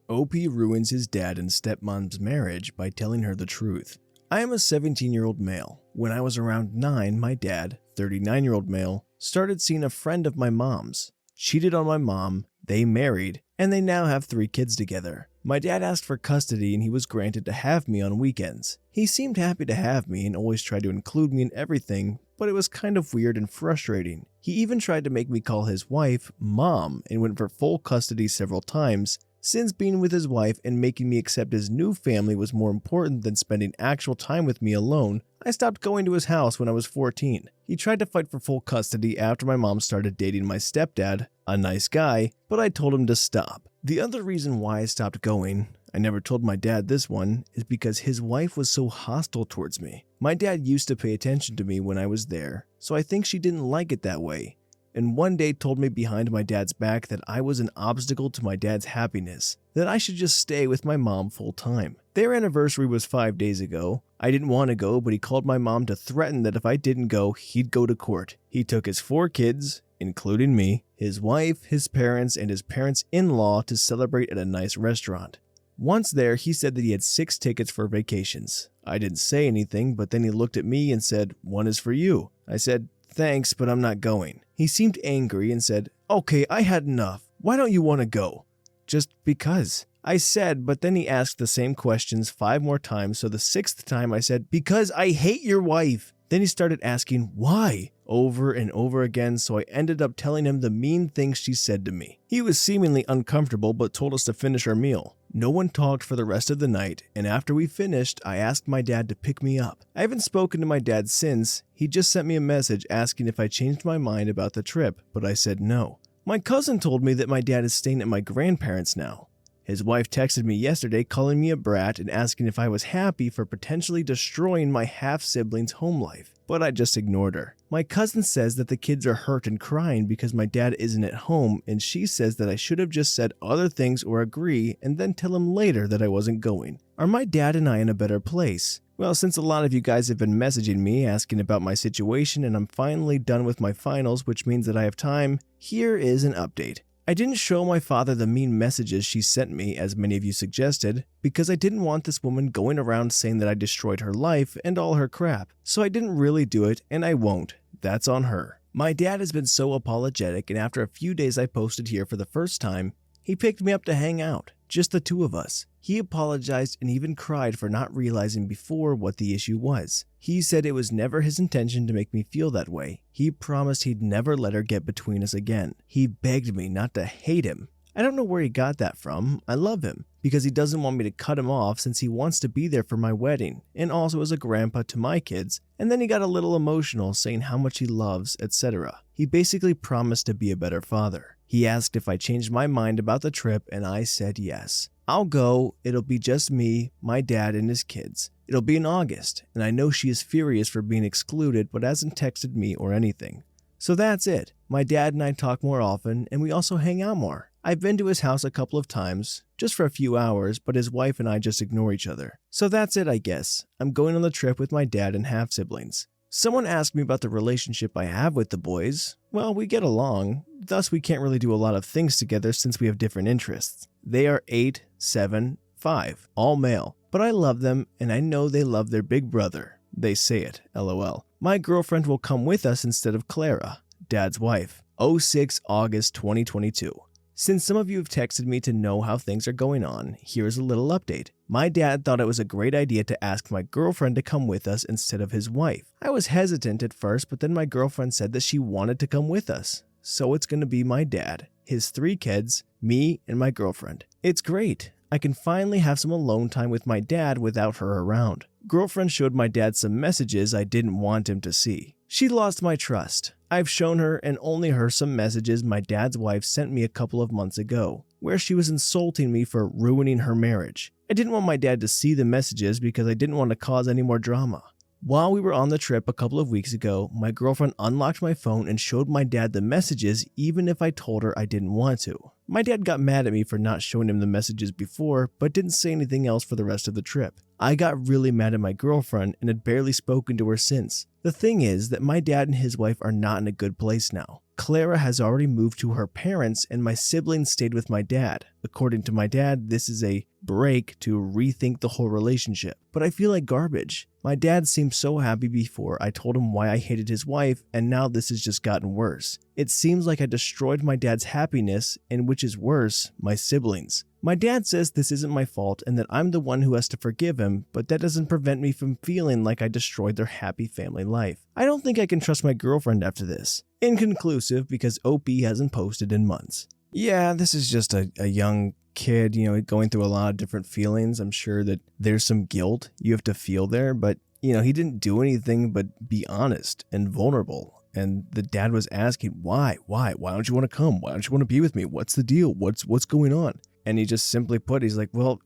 OP ruins his dad and stepmom's marriage by telling her the truth. I am a 17-year-old male. When I was around 9, my dad, 39-year-old male, started seeing a friend of my mom's, cheated on my mom, they married, and they now have 3 kids together. My dad asked for custody and he was granted to have me on weekends. He seemed happy to have me and always tried to include me in everything, but it was kind of weird and frustrating. He even tried to make me call his wife Mom and went for full custody several times. Since being with his wife and making me accept his new family was more important than spending actual time with me alone, I stopped going to his house when I was 14. He tried to fight for full custody after my mom started dating my stepdad, a nice guy, but I told him to stop. The other reason why I stopped going, I never told my dad this one, is because his wife was so hostile towards me. My dad used to pay attention to me when I was there, so I think she didn't like it that way, and one day told me behind my dad's back that I was an obstacle to my dad's happiness, that I should just stay with my mom full time. Their anniversary was 5 days ago. I didn't want to go, but he called my mom to threaten that if I didn't go, he'd go to court. He took his 4 kids, including me, his wife, his parents, and his parents-in-law to celebrate at a nice restaurant. Once there, he said that he had 6 tickets for vacations. I didn't say anything, but then he looked at me and said, "One is for you." I said, "Thanks, but I'm not going." He seemed angry and said, "Okay, I had enough. Why don't you want to go?" "Just because." I said, but then he asked the same questions 5 more times, so the 6th time I said, "Because I hate your wife." Then he started asking why over and over again, so I ended up telling him the mean things she said to me. He was seemingly uncomfortable but told us to finish our meal. No one talked for the rest of the night, and after we finished, I asked my dad to pick me up. I haven't spoken to my dad since. He just sent me a message asking if I changed my mind about the trip, but I said no. My cousin told me that my dad is staying at my grandparents' now. His wife texted me yesterday calling me a brat and asking if I was happy for potentially destroying my half-sibling's home life, but I just ignored her. My cousin says that the kids are hurt and crying because my dad isn't at home, and she says that I should have just said other things or agree and then tell him later that I wasn't going. Are my dad and I in a better place? Well, since a lot of you guys have been messaging me asking about my situation and I'm finally done with my finals, which means that I have time, here is an update. I didn't show my father the mean messages she sent me, as many of you suggested, because I didn't want this woman going around saying that I destroyed her life and all her crap. So I didn't really do it, and I won't. That's on her. My dad has been so apologetic, and after a few days I posted here for the first time, he picked me up to hang out, just the 2 of us. He apologized and even cried for not realizing before what the issue was. He said it was never his intention to make me feel that way. He promised he'd never let her get between us again. He begged me not to hate him. I don't know where he got that from. I love him because he doesn't want me to cut him off since he wants to be there for my wedding and also as a grandpa to my kids. And then he got a little emotional saying how much he loves, etc. He basically promised to be a better father. He asked if I changed my mind about the trip and I said yes. I'll go. It'll be just me, my dad, and his kids. It'll be in August, and I know she is furious for being excluded but hasn't texted me or anything. So that's it. My dad and I talk more often, and we also hang out more. I've been to his house a couple of times, just for a few hours, but his wife and I just ignore each other. So that's it, I guess. I'm going on the trip with my dad and half-siblings. Someone asked me about the relationship I have with the boys. Well, we get along, thus we can't really do a lot of things together since we have different interests. They are 8, 7, 5, all male, but I love them and I know they love their big brother. They say it, lol. My girlfriend will come with us instead of Clara, dad's wife. 06 August 2022. Since some of you have texted me to know how things are going on, here's a little update. My dad thought it was a great idea to ask my girlfriend to come with us instead of his wife. I was hesitant at first, but then my girlfriend said that she wanted to come with us. So it's going to be my dad, his 3 kids, me, and my girlfriend. It's great. I can finally have some alone time with my dad without her around. Girlfriend showed my dad some messages I didn't want him to see. She lost my trust. I've shown her and only her some messages my dad's wife sent me a couple of months ago, where she was insulting me for ruining her marriage. I didn't want my dad to see the messages because I didn't want to cause any more drama. While we were on the trip a couple of weeks ago, my girlfriend unlocked my phone and showed my dad the messages even if I told her I didn't want to. My dad got mad at me for not showing him the messages before, but didn't say anything else for the rest of the trip. I got really mad at my girlfriend and had barely spoken to her since. The thing is that my dad and his wife are not in a good place now. Clara has already moved to her parents and my siblings stayed with my dad. According to my dad, this is a break to rethink the whole relationship. But I feel like garbage. My dad seemed so happy before I told him why I hated his wife, and now this has just gotten worse. It seems like I destroyed my dad's happiness, and which is worse, my siblings. My dad says this isn't my fault and that I'm the one who has to forgive him, but that doesn't prevent me from feeling like I destroyed their happy family life. I don't think I can trust my girlfriend after this. Inconclusive because OP hasn't posted in months. Yeah, this is just a young kid, going through a lot of different feelings. I'm sure that there's some guilt you have to feel there, but, he didn't do anything but be honest and vulnerable. And the dad was asking, why don't you want to come? Why don't you want to be with me? What's the deal? What's going on? And he just simply put, he's like, well,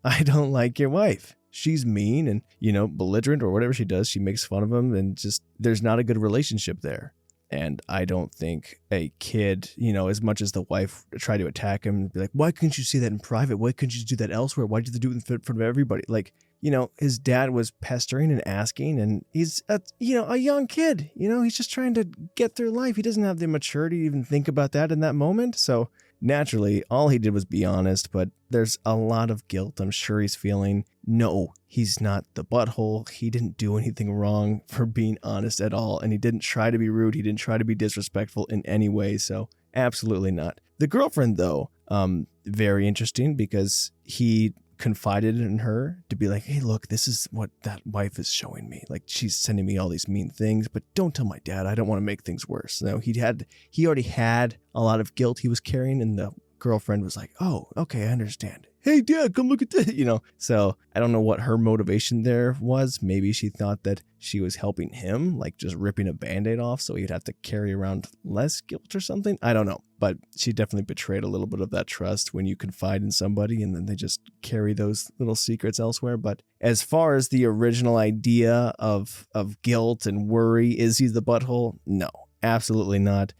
I don't like your wife. She's mean and, belligerent or whatever she does. She makes fun of him and just, there's not a good relationship there. And I don't think a kid, as much as the wife tried to attack him and be like, why couldn't you say that in private? Why couldn't you do that elsewhere? Why did you do it in front of everybody? Like, his dad was pestering and asking, and he's, a young kid, he's just trying to get through life. He doesn't have the maturity to even think about that in that moment. So naturally, all he did was be honest, but there's a lot of guilt I'm sure he's feeling. No, he's not the butthole. He didn't do anything wrong for being honest at all, and he didn't try to be rude. He didn't try to be disrespectful in any way, so absolutely not. The girlfriend, though, very interesting because he confided in her to be like, hey, look, this is what that wife is showing me. Like, she's sending me all these mean things, but don't tell my dad. I don't want to make things worse. No, he already had a lot of guilt he was carrying, and the girlfriend was like, oh, okay, I understand. Hey, dad, come look at this, So I don't know what her motivation there was. Maybe she thought that she was helping him, like just ripping a Band-Aid off so he'd have to carry around less guilt or something. I don't know. But she definitely betrayed a little bit of that trust when you confide in somebody and then they just carry those little secrets elsewhere. But as far as the original idea of guilt and worry, is he the butthole? No, absolutely not.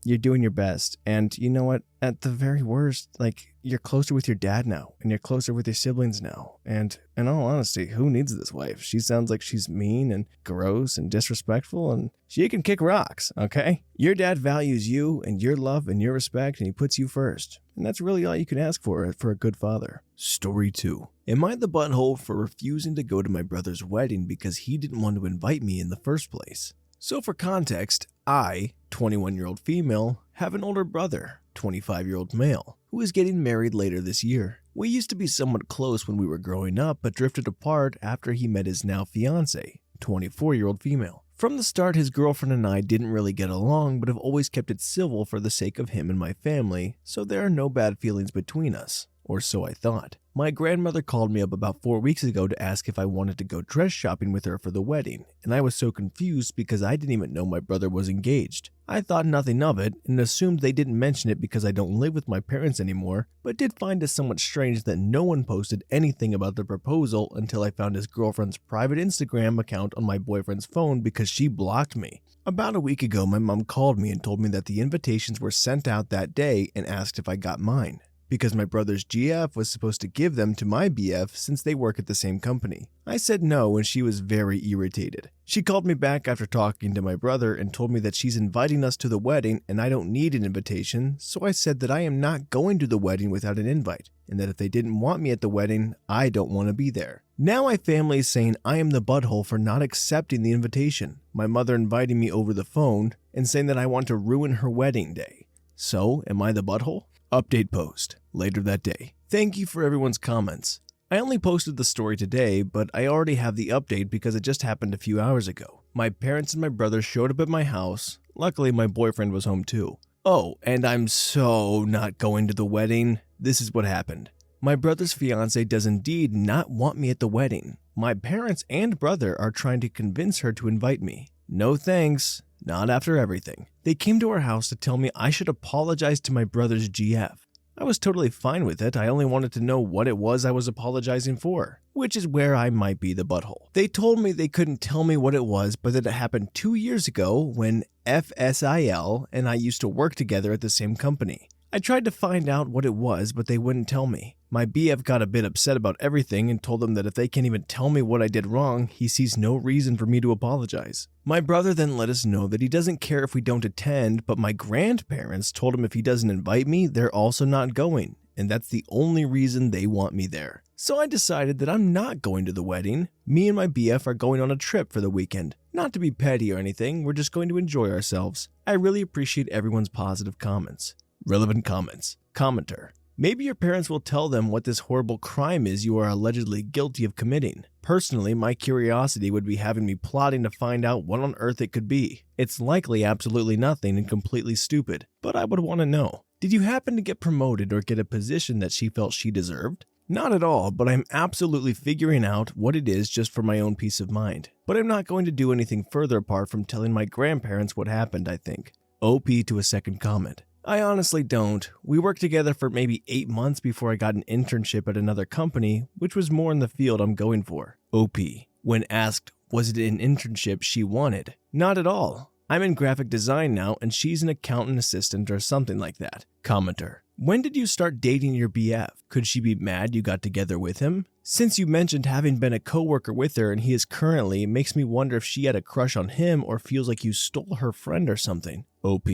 You're doing your best. And you know what? At the very worst, like, you're closer with your dad now and you're closer with your siblings now. And in all honesty, who needs this wife? She sounds like she's mean and gross and disrespectful, and she can kick rocks, okay? Your dad values you and your love and your respect, and he puts you first. And that's really all you can ask for a good father. Story 2. Am I the butthole for refusing to go to my brother's wedding because he didn't want to invite me in the first place? So for context, I, 21-year-old female, have an older brother, 25-year-old male, who is getting married later this year. We used to be somewhat close when we were growing up, but drifted apart after he met his now fiancée, 24-year-old female. From the start, his girlfriend and I didn't really get along, but have always kept it civil for the sake of him and my family, so there are no bad feelings between us. Or so I thought. My grandmother called me up about 4 weeks ago to ask if I wanted to go dress shopping with her for the wedding, and I was so confused because I didn't even know my brother was engaged. I thought nothing of it and assumed they didn't mention it because I don't live with my parents anymore, but did find it somewhat strange that no one posted anything about the proposal until I found his girlfriend's private Instagram account on my boyfriend's phone because she blocked me. About a week ago, my mom called me and told me that the invitations were sent out that day and asked if I got mine, because my brother's GF was supposed to give them to my BF since they work at the same company. I said no, and she was very irritated. She called me back after talking to my brother and told me that she's inviting us to the wedding and I don't need an invitation, so I said that I am not going to the wedding without an invite, and that if they didn't want me at the wedding, I don't want to be there. Now my family is saying I am the butthole for not accepting the invitation, my mother inviting me over the phone, and saying that I want to ruin her wedding day. So, am I the butthole? Update post later that day. Thank you for everyone's comments. I only posted the story today, but I already have the update because it just happened a few hours ago. My parents and my brother showed up at my house. Luckily, my boyfriend was home too. Oh, and I'm so not going to the wedding. This is what happened. My brother's fiancé does indeed not want me at the wedding. My parents and brother are trying to convince her to invite me. No thanks. Not after everything. They came to our house to tell me I should apologize to my brother's GF. I was totally fine with it. I only wanted to know what it was I was apologizing for, which is where I might be the butthole. They told me they couldn't tell me what it was, but that it happened 2 years ago when FSIL and I used to work together at the same company. I tried to find out what it was, but they wouldn't tell me. My BF got a bit upset about everything and told them that if they can't even tell me what I did wrong, he sees no reason for me to apologize. My brother then let us know that he doesn't care if we don't attend, but my grandparents told him if he doesn't invite me, they're also not going, and that's the only reason they want me there. So I decided that I'm not going to the wedding. Me and my BF are going on a trip for the weekend. Not to be petty or anything, we're just going to enjoy ourselves. I really appreciate everyone's positive comments. Relevant comments. Commenter. Maybe your parents will tell them what this horrible crime is you are allegedly guilty of committing. Personally, my curiosity would be having me plotting to find out what on earth it could be. It's likely absolutely nothing and completely stupid, but I would want to know. Did you happen to get promoted or get a position that she felt she deserved? Not at all, but I'm absolutely figuring out what it is just for my own peace of mind. But I'm not going to do anything further apart from telling my grandparents what happened, I think. OP to a second comment. I honestly don't. We worked together for maybe 8 months before I got an internship at another company, which was more in the field I'm going for. OP. When asked, was it an internship she wanted? Not at all. I'm in graphic design now and she's an accountant assistant or something like that. Commenter. When did you start dating your BF? Could she be mad you got together with him? Since you mentioned having been a coworker with her and he is currently, it makes me wonder if she had a crush on him or feels like you stole her friend or something. OP.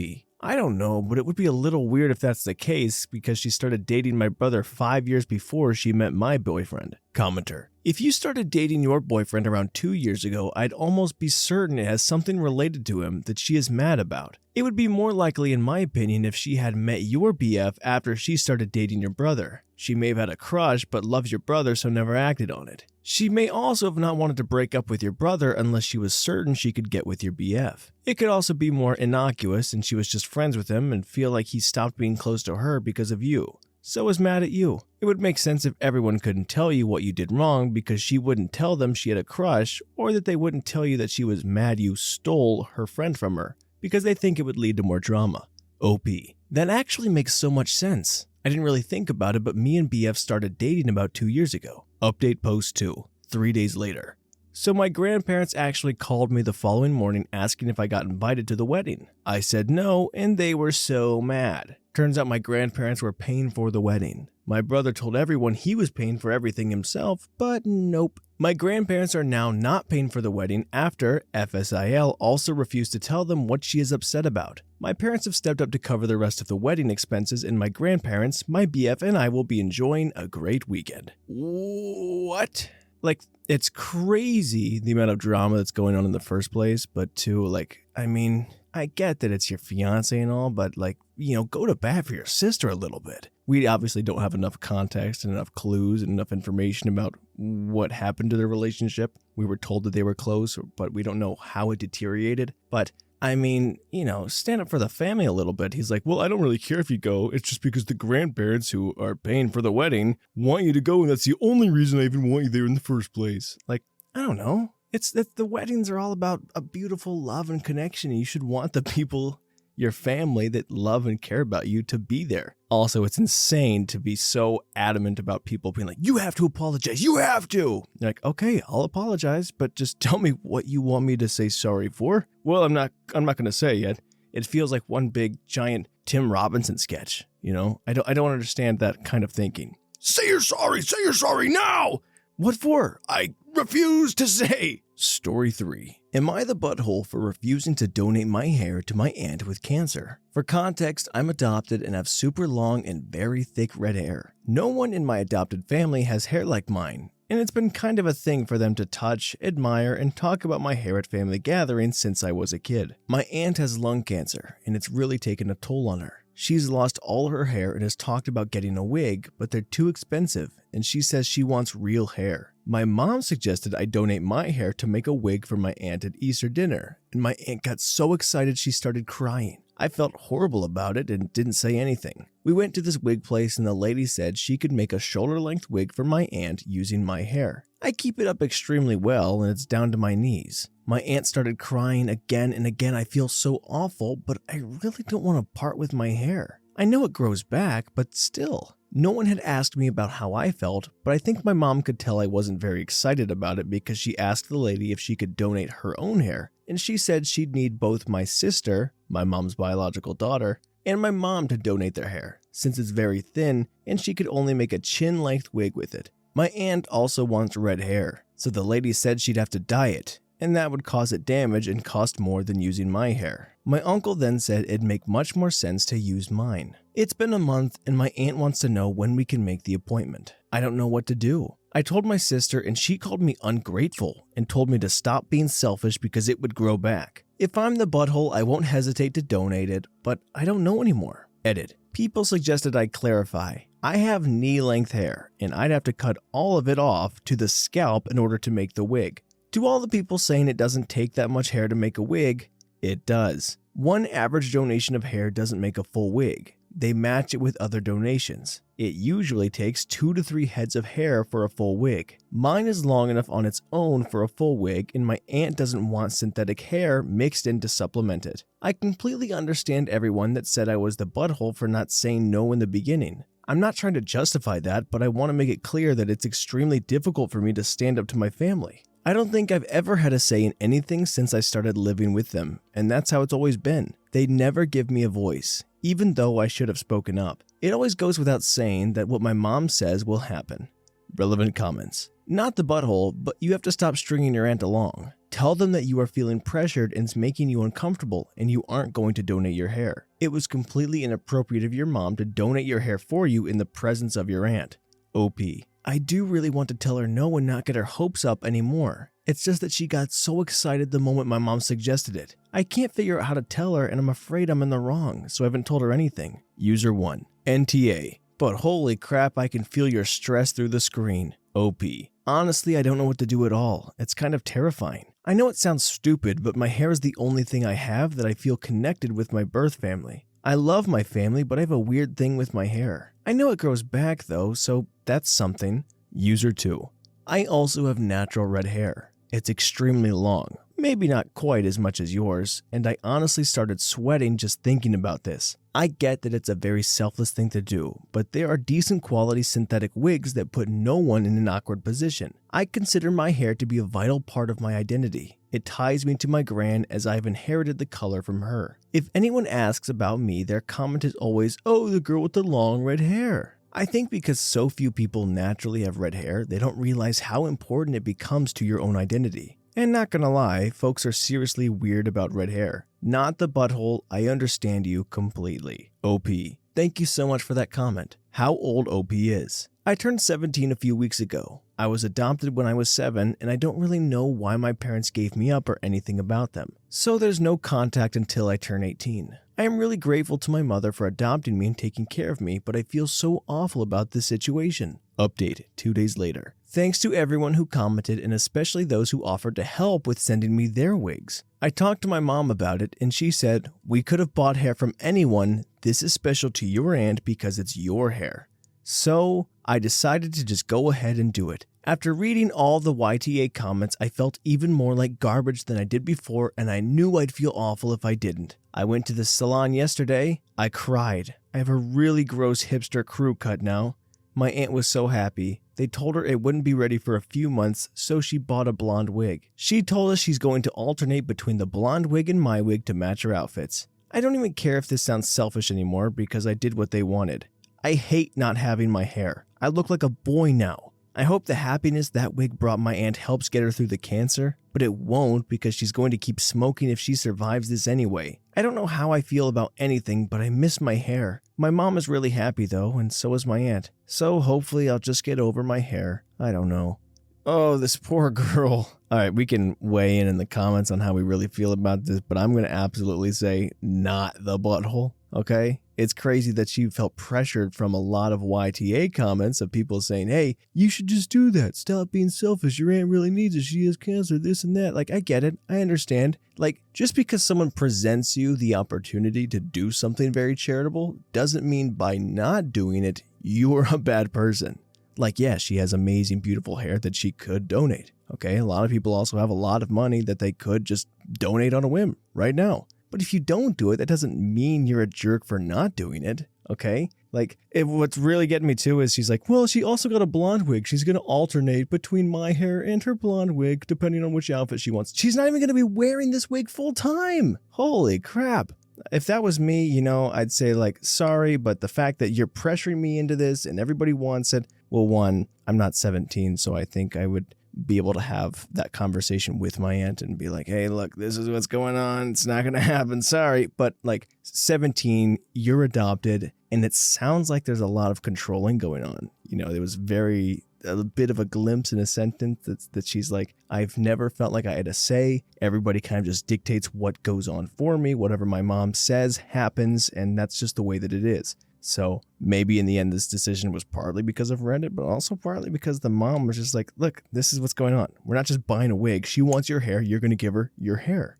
I don't know, but it would be a little weird if that's the case because she started dating my brother 5 years before she met my boyfriend. Commenter. If you started dating your boyfriend around 2 years ago, I'd almost be certain it has something related to him that she is mad about. It would be more likely, in my opinion, if she had met your BF after she started dating your brother. She may have had a crush, but loves your brother so never acted on it. She may also have not wanted to break up with your brother unless she was certain she could get with your BF. It could also be more innocuous and she was just friends with him and feel like he stopped being close to her because of you. So is mad at you. It would make sense if everyone couldn't tell you what you did wrong because she wouldn't tell them she had a crush, or that they wouldn't tell you that she was mad you stole her friend from her because they think it would lead to more drama. OP. That actually makes so much sense. I didn't really think about it, but me and BF started dating about 2 years ago. Update post 2, 3 days later. So my grandparents actually called me the following morning asking if I got invited to the wedding. I said no, and they were so mad. Turns out my grandparents were paying for the wedding. My brother told everyone he was paying for everything himself, but nope. My grandparents are now not paying for the wedding after FSIL also refused to tell them what she is upset about. My parents have stepped up to cover the rest of the wedding expenses, and my grandparents, my BF, and I will be enjoying a great weekend. What? Like, it's crazy the amount of drama that's going on in the first place, but too, I get that it's your fiance and all, but go to bat for your sister a little bit. We obviously don't have enough context and enough clues and enough information about what happened to their relationship. We were told that they were close, but we don't know how it deteriorated. But stand up for the family a little bit. He's like, well, I don't really care if you go. It's just because the grandparents who are paying for the wedding want you to go, and that's the only reason I even want you there in the first place. I don't know. It's that the weddings are all about a beautiful love and connection, and you should want the people, your family that love and care about you, to be there. Also, it's insane to be so adamant about people being like, you have to apologize, you have to. You're like, okay, I'll apologize, but just tell me what you want me to say sorry for. Well, I'm not going to say yet. It feels like one big giant Tim Robinson sketch, I don't understand that kind of thinking. Say you're sorry now. What for? I refuse to say. Story 3. Am I the butthole for refusing to donate my hair to my aunt with cancer? For context, I'm adopted and have super long and very thick red hair. No one in my adopted family has hair like mine, and it's been kind of a thing for them to touch, admire, and talk about my hair at family gatherings since I was a kid. My aunt has lung cancer, and it's really taken a toll on her. She's lost all her hair and has talked about getting a wig, but they're too expensive, and she says she wants real hair. My mom suggested I donate my hair to make a wig for my aunt at Easter dinner, and my aunt got so excited she started crying. I felt horrible about it and didn't say anything. We went to this wig place and the lady said she could make a shoulder-length wig for my aunt using my hair. I keep it up extremely well and it's down to my knees. My aunt started crying again and again. I feel so awful, but I really don't want to part with my hair. I know it grows back, but still. No one had asked me about how I felt, but I think my mom could tell I wasn't very excited about it because she asked the lady if she could donate her own hair, and she said she'd need both my sister, my mom's biological daughter, and my mom to donate their hair, since it's very thin and she could only make a chin-length wig with it. My aunt also wants red hair, so the lady said she'd have to dye it, and that would cause it damage and cost more than using my hair. My uncle then said it'd make much more sense to use mine. It's been a month and my aunt wants to know when we can make the appointment. I don't know what to do. I told my sister and she called me ungrateful and told me to stop being selfish because it would grow back. If I'm the butthole, I won't hesitate to donate it, but I don't know anymore. Edit. People suggested I clarify. I have knee-length hair and I'd have to cut all of it off to the scalp in order to make the wig. To all the people saying it doesn't take that much hair to make a wig, it does. One average donation of hair doesn't make a full wig. They match it with other donations. It usually takes 2 to 3 heads of hair for a full wig. Mine is long enough on its own for a full wig, and my aunt doesn't want synthetic hair mixed in to supplement it. I completely understand everyone that said I was the butthole for not saying no in the beginning. I'm not trying to justify that, but I want to make it clear that it's extremely difficult for me to stand up to my family. I don't think I've ever had a say in anything since I started living with them, and that's how it's always been. They never give me a voice, even though I should have spoken up. It always goes without saying that what my mom says will happen. Relevant comments. Not the butthole, but you have to stop stringing your aunt along. Tell them that you are feeling pressured and it's making you uncomfortable and you aren't going to donate your hair. It was completely inappropriate of your mom to donate your hair for you in the presence of your aunt. OP. I do really want to tell her no and not get her hopes up anymore. It's just that she got so excited the moment my mom suggested it. I can't figure out how to tell her and I'm afraid I'm in the wrong, so I haven't told her anything. User 1. NTA. But holy crap, I can feel your stress through the screen. OP. Honestly, I don't know what to do at all. It's kind of terrifying. I know it sounds stupid, but my hair is the only thing I have that I feel connected with my birth family. I love my family, but I have a weird thing with my hair. I know it grows back though, so that's something. User 2. I also have natural red hair. It's extremely long, maybe not quite as much as yours, and I honestly started sweating just thinking about this. I get that it's a very selfless thing to do, but there are decent quality synthetic wigs that put no one in an awkward position. I consider my hair to be a vital part of my identity. It ties me to my gran as I've inherited the color from her. If anyone asks about me, their comment is always, "Oh, the girl with the long red hair." I think because so few people naturally have red hair, they don't realize how important it becomes to your own identity. And not gonna lie, folks are seriously weird about red hair. Not the butthole, I understand you completely. OP. Thank you so much for that comment. How old OP is. I turned 17 a few weeks ago. I was adopted when I was 7 and I don't really know why my parents gave me up or anything about them. So there's no contact until I turn 18. I am really grateful to my mother for adopting me and taking care of me, but I feel so awful about this situation. Update 2 days later. Thanks to everyone who commented and especially those who offered to help with sending me their wigs. I talked to my mom about it and she said, "We could have bought hair from anyone. This is special to your aunt because it's your hair." So I decided to just go ahead and do it. After reading all the YTA comments, I felt even more like garbage than I did before and I knew I'd feel awful if I didn't. I went to the salon yesterday. I cried. I have a really gross hipster crew cut now. My aunt was so happy. They told her it wouldn't be ready for a few months, so she bought a blonde wig. She told us she's going to alternate between the blonde wig and my wig to match her outfits. I don't even care if this sounds selfish anymore because I did what they wanted. I hate not having my hair. I look like a boy now. I hope the happiness that wig brought my aunt helps get her through the cancer, but it won't because she's going to keep smoking if she survives this anyway. I don't know how I feel about anything, but I miss my hair. My mom is really happy though, and so is my aunt. So hopefully I'll just get over my hair. I don't know. Oh, this poor girl. Alright, we can weigh in the comments on how we really feel about this, but I'm going to absolutely say not the butthole, okay? It's crazy that she felt pressured from a lot of YTA comments of people saying, "Hey, you should just do that. Stop being selfish. Your aunt really needs it. She has cancer, this and that." Like, I get it. I understand. Like, just because someone presents you the opportunity to do something very charitable doesn't mean by not doing it, you're a bad person. Like, yeah, she has amazing, beautiful hair that she could donate. Okay, a lot of people also have a lot of money that they could just donate on a whim right now. But if you don't do it, that doesn't mean you're a jerk for not doing it, okay? Like, what's really getting me too is she's like, "Well, she also got a blonde wig. She's going to alternate between my hair and her blonde wig depending on which outfit she wants." She's not even going to be wearing this wig full time. Holy crap. If that was me, you know, I'd say like, sorry, but the fact that you're pressuring me into this and everybody wants it, well, one, I'm not 17, so I think I would be able to have that conversation with my aunt and be like, hey, look, this is what's going on. It's not going to happen. Sorry. But like 17, you're adopted, and it sounds like there's a lot of controlling going on. You know, there was a bit of a glimpse in a sentence that she's like, I've never felt like I had a say. Everybody kind of just dictates what goes on for me. Whatever my mom says happens, and that's just the way that it is. So maybe in the end, this decision was partly because of Reddit, but also partly because the mom was just like, look, this is what's going on. We're not just buying a wig. She wants your hair. You're going to give her your hair.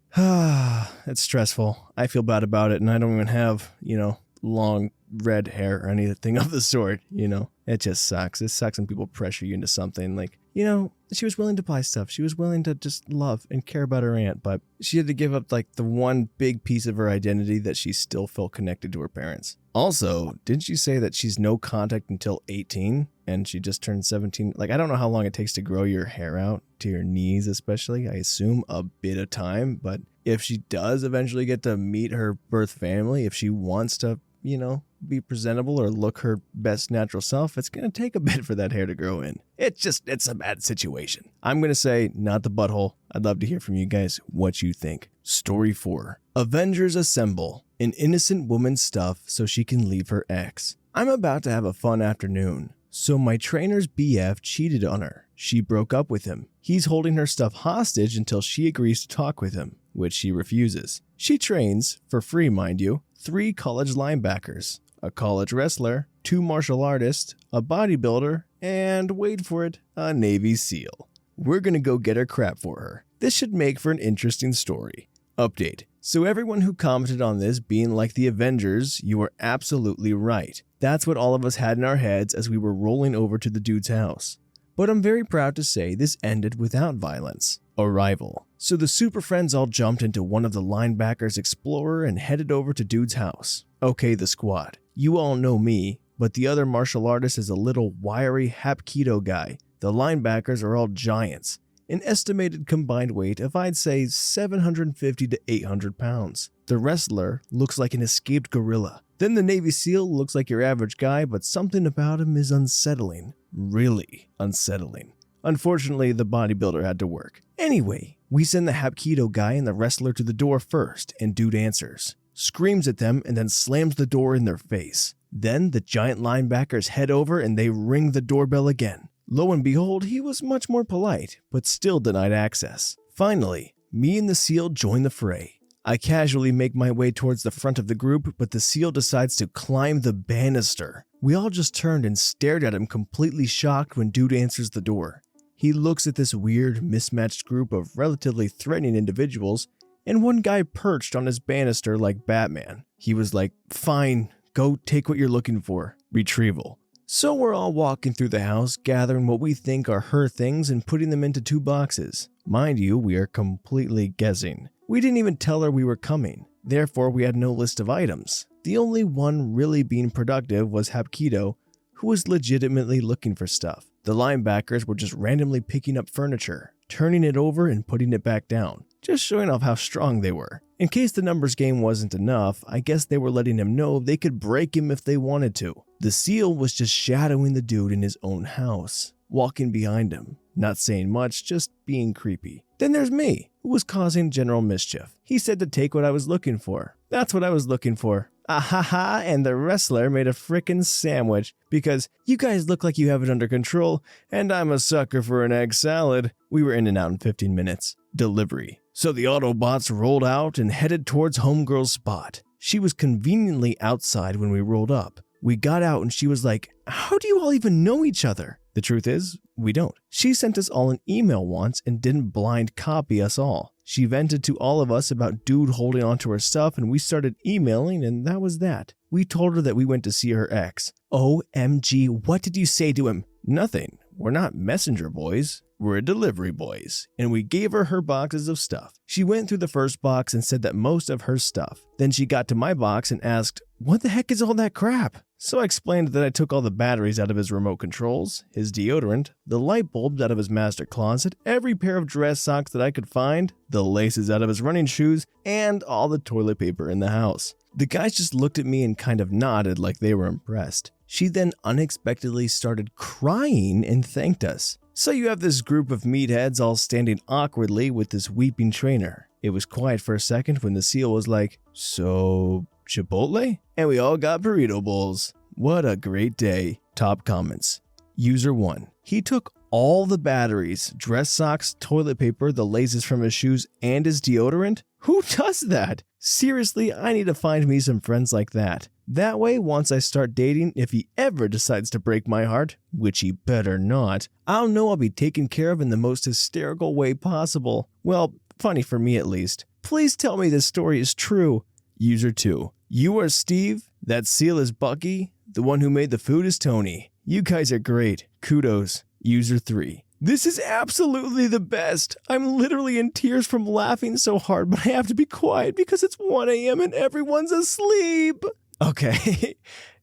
It's stressful. I feel bad about it, and I don't even have, you know, long red hair or anything of the sort, you know. It just sucks. It sucks when people pressure you into something. Like, you know, she was willing to buy stuff. She was willing to just love and care about her aunt, but she had to give up like the one big piece of her identity that she still felt connected to her parents. Also, didn't she say that she's no contact until 18 and she just turned 17? Like, I don't know how long it takes to grow your hair out to your knees, especially. I assume a bit of time, but if she does eventually get to meet her birth family, if she wants to, you know, be presentable or look her best natural self, it's going to take a bit for that hair to grow in. It's a bad situation. I'm going to say not the butthole. I'd love to hear from you guys what you think. Story 4. Avengers assemble. An innocent woman's stuff so she can leave her ex. I'm about to have a fun afternoon. So my trainer's BF cheated on her. She broke up with him. He's holding her stuff hostage until she agrees to talk with him, which she refuses. She trains, for free mind you, 3 college linebackers, a college wrestler, 2 martial artists, a bodybuilder, and wait for it, a Navy SEAL. We're gonna go get her crap for her. This should make for an interesting story. Update. So everyone who commented on this being like the Avengers, you were absolutely right. That's what all of us had in our heads as we were rolling over to the dude's house. But I'm very proud to say this ended without violence. Arrival. So the super friends all jumped into one of the linebackers' Explorer and headed over to dude's house. Okay, the squad. You all know me, but the other martial artist is a little wiry Hapkido guy. The linebackers are all giants. An estimated combined weight of I'd say 750 to 800 pounds. The wrestler looks like an escaped gorilla. Then the Navy SEAL looks like your average guy, but something about him is unsettling. Really unsettling. Unfortunately, the bodybuilder had to work. Anyway, we send the Hapkido guy and the wrestler to the door first, and dude answers. Screams at them and then slams the door in their face. Then the giant linebackers head over and they ring the doorbell again. Lo and behold, he was much more polite, but still denied access. Finally, me and the SEAL join the fray. I casually make my way towards the front of the group, but the SEAL decides to climb the banister. We all just turned and stared at him, completely shocked when dude answers the door. He looks at this weird, mismatched group of relatively threatening individuals, and one guy perched on his banister like Batman. He was like, fine, go take what you're looking for. Retrieval. So we're all walking through the house, gathering what we think are her things and putting them into 2 boxes. Mind you, we are completely guessing. We didn't even tell her we were coming. Therefore, we had no list of items. The only one really being productive was Hapkido, who was legitimately looking for stuff. The linebackers were just randomly picking up furniture, turning it over and putting it back down, just showing off how strong they were. In case the numbers game wasn't enough, I guess they were letting him know they could break him if they wanted to. The SEAL was just shadowing the dude in his own house, walking behind him, not saying much, just being creepy. Then there's me, who was causing general mischief. He said to take what I was looking for. That's what I was looking for. Ahaha, and the wrestler made a frickin' sandwich because you guys look like you have it under control, and I'm a sucker for an egg salad. We were in and out in 15 minutes. Delivery. So the Autobots rolled out and headed towards Homegirl's spot. She was conveniently outside when we rolled up. We got out and she was like, how do you all even know each other? The truth is, we don't. She sent us all an email once and didn't blind copy us all. She vented to all of us about dude holding onto her stuff and we started emailing and that was that. We told her that we went to see her ex. OMG, what did you say to him? Nothing. We're not messenger boys. We're delivery boys. And we gave her boxes of stuff. She went through the first box and said that most of her stuff. Then she got to my box and asked, what the heck is all that crap? So I explained that I took all the batteries out of his remote controls, his deodorant, the light bulbs out of his master closet, every pair of dress socks that I could find, the laces out of his running shoes, and all the toilet paper in the house. The guys just looked at me and kind of nodded like they were impressed. She then unexpectedly started crying and thanked us. So you have this group of meatheads all standing awkwardly with this weeping trainer. It was quiet for a second when the seal was like, "So, Chipotle?" And we all got burrito bowls. What a great day. Top comments. User 1. He took all the batteries, dress socks, toilet paper, the laces from his shoes, and his deodorant? Who does that? Seriously, I need to find me some friends like that. That way, once I start dating, if he ever decides to break my heart, which he better not, I'll know I'll be taken care of in the most hysterical way possible. Well, funny for me at least. Please tell me this story is true. User 2. You are Steve, that seal is Bucky, the one who made the food is Tony. You guys are great. Kudos. User 3. This is absolutely the best. I'm literally in tears from laughing so hard, but I have to be quiet because it's 1 a.m. and everyone's asleep. Okay,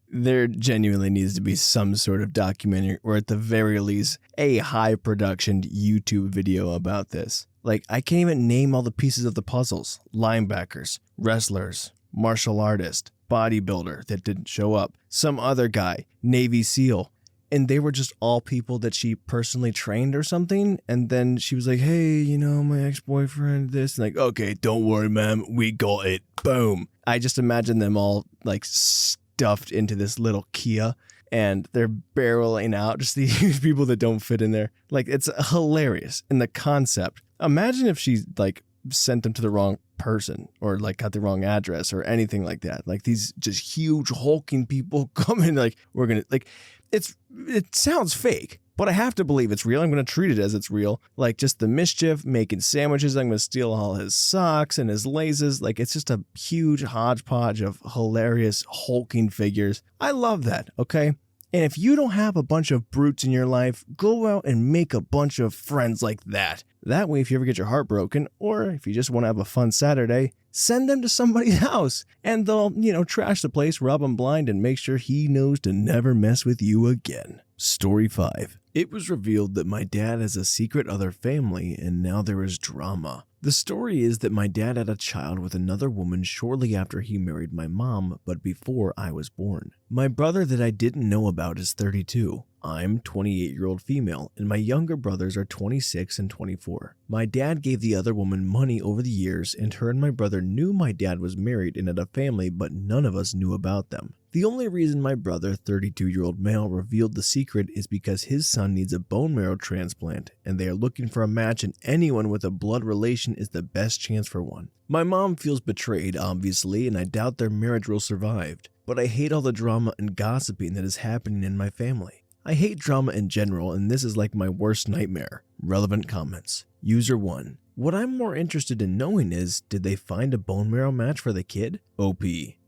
there genuinely needs to be some sort of documentary, or at the very least, a high-production YouTube video about this. Like, I can't even name all the pieces of the puzzles. Linebackers, wrestlers, martial artist, bodybuilder that didn't show up, some other guy, Navy SEAL. And they were just all people that she personally trained or something. And then she was like, "Hey, you know, my ex-boyfriend, this." And like, "Okay, don't worry, ma'am. We got it." Boom. I just imagine them all like stuffed into this little Kia and they're barreling out just these people that don't fit in there. Like, it's hilarious in the concept. Imagine if she like sent them to the wrong person or like got the wrong address or anything like that. Like these just huge hulking people come in like, we're going to like, it sounds fake, but I have to believe it's real. I'm going to treat it as it's real. Like just the mischief, making sandwiches. I'm going to steal all his socks and his laces. Like it's just a huge hodgepodge of hilarious hulking figures. I love that. Okay. And if you don't have a bunch of brutes in your life, go out and make a bunch of friends like that. That way, if you ever get your heart broken, or if you just want to have a fun Saturday, send them to somebody's house and they'll, trash the place, rob him blind, and make sure he knows to never mess with you again. Story 5. It was revealed that my dad has a secret other family and now there is drama. The story is that my dad had a child with another woman shortly after he married my mom, but before I was born. My brother that I didn't know about is 32. I'm 28-year-old female, and my younger brothers are 26 and 24. My dad gave the other woman money over the years, and her and my brother knew my dad was married and had a family, but none of us knew about them. The only reason my brother, 32-year-old male, revealed the secret is because his son needs a bone marrow transplant, and they are looking for a match, and anyone with a blood relation is the best chance for one. My mom feels betrayed, obviously, and I doubt their marriage will survive, but I hate all the drama and gossiping that is happening in my family. I hate drama in general, and this is like my worst nightmare. Relevant comments. User 1. What I'm more interested in knowing is, did they find a bone marrow match for the kid? OP.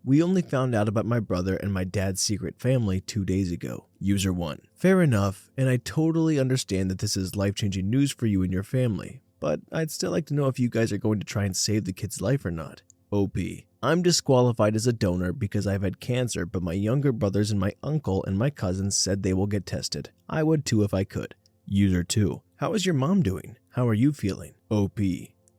We only found out about my brother and my dad's secret family 2 days ago. User 1. Fair enough, and I totally understand that this is life-changing news for you and your family, but I'd still like to know if you guys are going to try and save the kid's life or not. OP. I'm disqualified as a donor because I've had cancer, but my younger brothers and my uncle and my cousins said they will get tested. I would too if I could. User 2. How is your mom doing? How are you feeling? OP.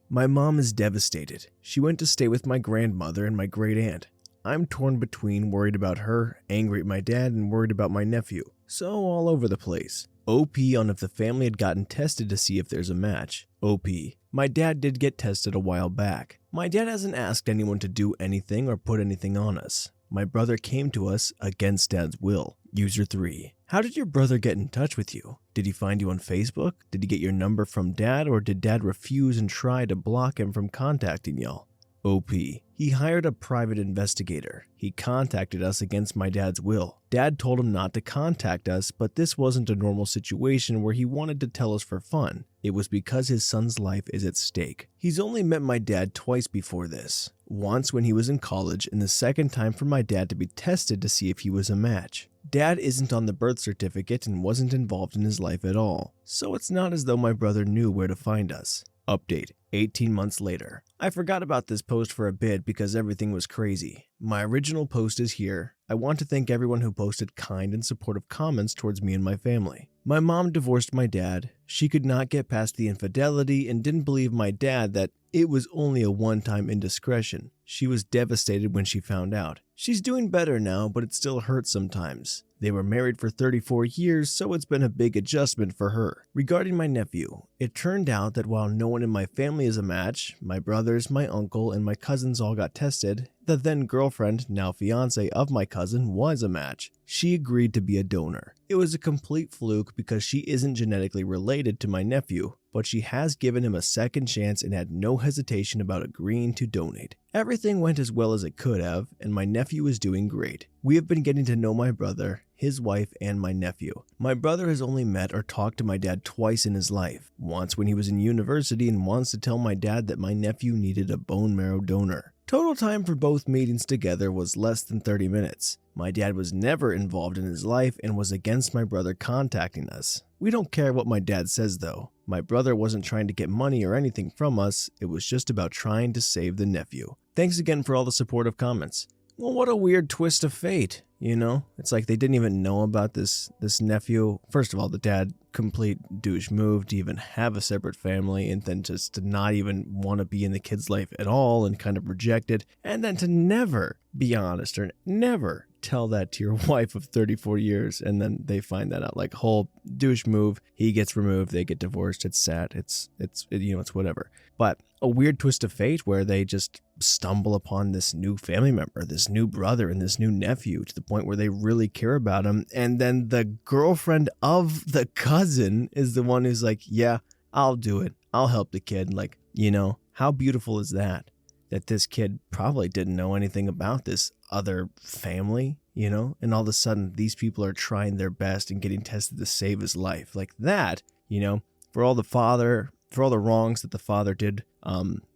My mom is devastated. She went to stay with my grandmother and my great aunt. I'm torn between worried about her, angry at my dad, and worried about my nephew. So all over the place. OP on if the family had gotten tested to see if there's a match. OP. My dad did get tested a while back. My dad hasn't asked anyone to do anything or put anything on us. My brother came to us against dad's will. User 3. How did your brother get in touch with you? Did he find you on Facebook? Did he get your number from dad, or did dad refuse and try to block him from contacting y'all? OP. He hired a private investigator. He contacted us against my dad's will. Dad told him not to contact us, but this wasn't a normal situation where he wanted to tell us for fun. It was because his son's life is at stake. He's only met my dad twice before this. Once when he was in college, and the second time for my dad to be tested to see if he was a match. Dad isn't on the birth certificate and wasn't involved in his life at all, so it's not as though my brother knew where to find us. Update 18 months later. I forgot about this post for a bit because everything was crazy. My original post is here. I want to thank everyone who posted kind and supportive comments towards me and my family. My mom divorced my dad. She could not get past the infidelity and didn't believe my dad that it was only a one-time indiscretion. She was devastated when she found out. She's doing better now, but it still hurts sometimes. They were married for 34 years, so it's been a big adjustment for her. Regarding my nephew, it turned out that while no one in my family is a match, my brothers, my uncle, and my cousins all got tested, the then girlfriend, now fiance of my cousin, was a match. She agreed to be a donor. It was a complete fluke because she isn't genetically related to my nephew, but she has given him a second chance and had no hesitation about agreeing to donate. Everything went as well as it could have, and my nephew is doing great. We have been getting to know my brother, his wife, and my nephew. My brother has only met or talked to my dad twice in his life, once when he was in university and once to tell my dad that my nephew needed a bone marrow donor. Total time for both meetings together was less than 30 minutes. My dad was never involved in his life and was against my brother contacting us. We don't care what my dad says though. My brother wasn't trying to get money or anything from us, it was just about trying to save the nephew. Thanks again for all the supportive comments. Well, what a weird twist of fate, you know? It's like they didn't even know about this nephew. First of all, the dad, complete douche move to even have a separate family and then just to not even want to be in the kid's life at all and kind of reject it. And then to never be honest or never tell that to your wife of 34 years and then they find that out. Like, whole douche move, he gets removed, they get divorced, it's sad, it's whatever. But a weird twist of fate where they just stumble upon this new family member, this new brother and this new nephew to the point where they really care about him. And then the girlfriend of the cousin is the one who's like, yeah, I'll do it. I'll help the kid. Like, you know, how beautiful is that? That this kid probably didn't know anything about this other family, you know, and all of a sudden these people are trying their best and getting tested to save his life. Like that, you know, for all the wrongs that the father did,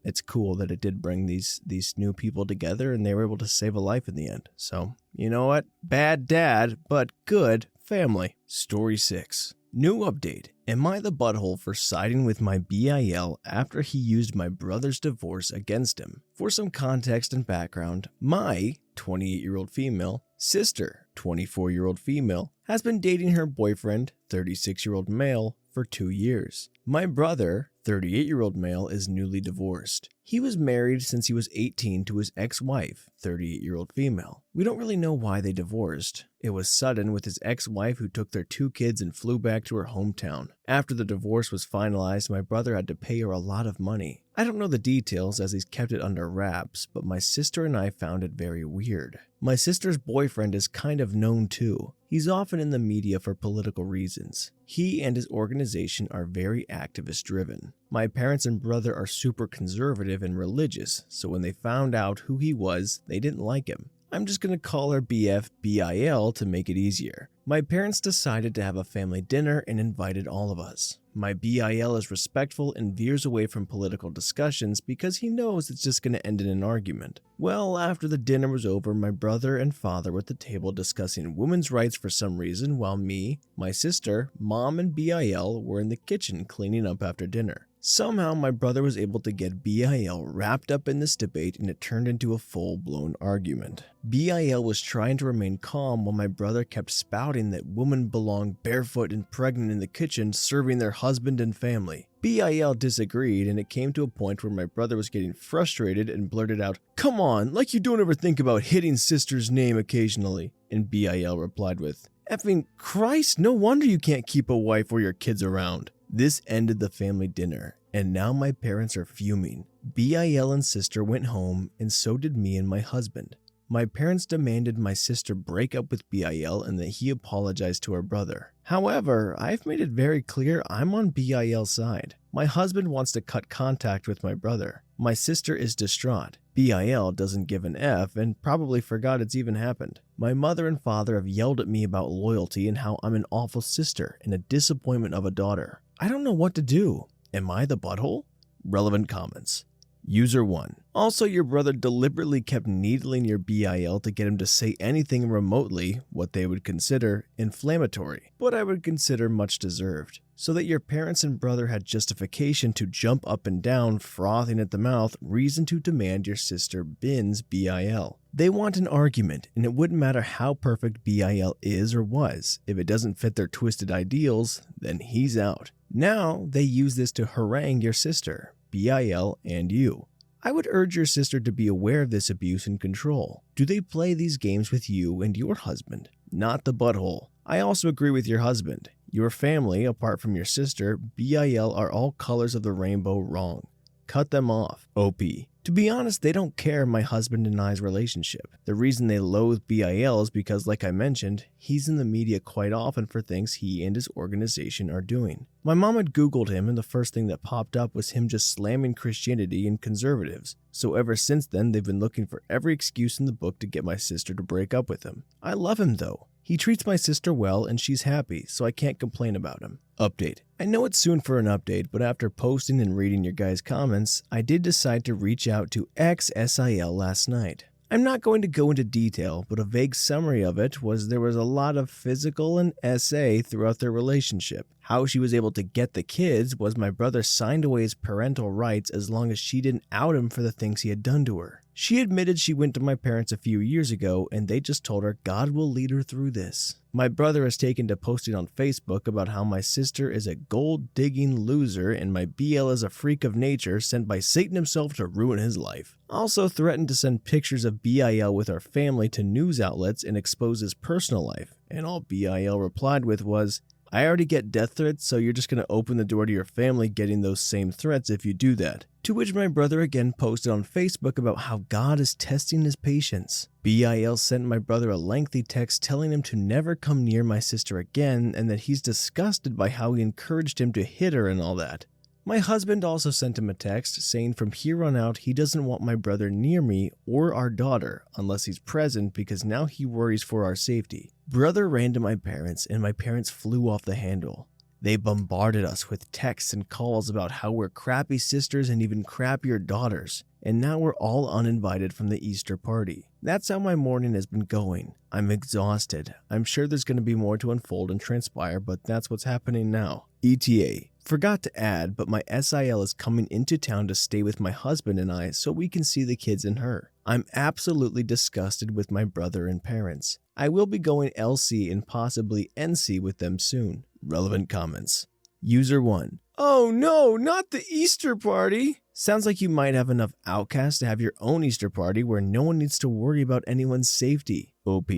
it's cool that it did bring these new people together and they were able to save a life in the end. So, you know what? Bad dad, but good family. Story 6. New update. Am I the butthole for siding with my BIL after he used my brother's divorce against him? For some context and background, my 28-year-old female sister, 24-year-old female, has been dating her boyfriend, 36-year-old male, for 2 years. My brother, 38-year-old male, is newly divorced. He was married since he was 18 to his ex-wife, 38-year-old female. We don't really know why they divorced. It was sudden with his ex-wife who took their 2 kids and flew back to her hometown. After the divorce was finalized, my brother had to pay her a lot of money. I don't know the details as he's kept it under wraps, but my sister and I found it very weird. My sister's boyfriend is kind of known too. He's often in the media for political reasons. He and his organization are very activist driven. My parents and brother are super conservative and religious, so when they found out who he was, they didn't like him. I'm just going to call her BF BIL to make it easier. My parents decided to have a family dinner and invited all of us. My BIL is respectful and veers away from political discussions because he knows it's just going to end in an argument. Well, after the dinner was over, my brother and father were at the table discussing women's rights for some reason, while me, my sister, mom, and BIL were in the kitchen cleaning up after dinner. Somehow, my brother was able to get BIL wrapped up in this debate and it turned into a full-blown argument. BIL was trying to remain calm while my brother kept spouting that women belong barefoot and pregnant in the kitchen serving their husband and family. BIL disagreed and it came to a point where my brother was getting frustrated and blurted out, "Come on, like you don't ever think about hitting sister's name occasionally." And BIL replied with, "Effing Christ, no wonder you can't keep a wife or your kids around." This ended the family dinner, and now my parents are fuming. BIL and sister went home, and so did me and my husband. My parents demanded my sister break up with BIL and that he apologize to her brother. However, I've made it very clear I'm on BIL's side. My husband wants to cut contact with my brother. My sister is distraught. BIL doesn't give an F and probably forgot it's even happened. My mother and father have yelled at me about loyalty and how I'm an awful sister and a disappointment of a daughter. I don't know what to do. Am I the butthole? Relevant comments. User 1. Also, your brother deliberately kept needling your BIL to get him to say anything remotely what they would consider inflammatory, but I would consider much deserved, so that your parents and brother had justification to jump up and down, frothing at the mouth, reason to demand your sister Bin's BIL. They want an argument, and it wouldn't matter how perfect BIL is or was. If it doesn't fit their twisted ideals, then he's out. Now, they use this to harangue your sister, BIL, and you. I would urge your sister to be aware of this abuse and control. Do they play these games with you and your husband? Not the butthole. I also agree with your husband. Your family, apart from your sister, BIL are all colors of the rainbow wrong. Cut them off. OP. To be honest, they don't care my husband and I's relationship. The reason they loathe BIL is because, like I mentioned, he's in the media quite often for things he and his organization are doing. My mom had Googled him, and the first thing that popped up was him just slamming Christianity and conservatives. So ever since then, they've been looking for every excuse in the book to get my sister to break up with him. I love him though. He treats my sister well and she's happy, so I can't complain about him. Update. I know it's soon for an update, but after posting and reading your guys' comments, I did decide to reach out to XSIL last night. I'm not going to go into detail, but a vague summary of it was there was a lot of physical and SA throughout their relationship. How she was able to get the kids was my brother signed away his parental rights as long as she didn't out him for the things he had done to her. She admitted she went to my parents a few years ago and they just told her God will lead her through this. My brother has taken to posting on Facebook about how my sister is a gold-digging loser and my BL is a freak of nature sent by Satan himself to ruin his life. Also threatened to send pictures of BIL with our family to news outlets and expose his personal life, and all BIL replied with was, I already get death threats, so you're just going to open the door to your family getting those same threats if you do that. To which my brother again posted on Facebook about how God is testing his patience. BIL sent my brother a lengthy text telling him to never come near my sister again and that he's disgusted by how he encouraged him to hit her and all that. My husband also sent him a text saying from here on out he doesn't want my brother near me or our daughter unless he's present because now he worries for our safety. Brother ran to my parents and my parents flew off the handle. They bombarded us with texts and calls about how we're crappy sisters and even crappier daughters, and now we're all uninvited from the Easter party. That's how my morning has been going. I'm exhausted. I'm sure there's going to be more to unfold and transpire, but that's what's happening now. ETA. Forgot to add, but my SIL is coming into town to stay with my husband and I so we can see the kids and her. I'm absolutely disgusted with my brother and parents. I will be going LC and possibly NC with them soon. Relevant comments. User 1. Oh no, not the Easter party! Sounds like you might have enough outcasts to have your own Easter party where no one needs to worry about anyone's safety. OP.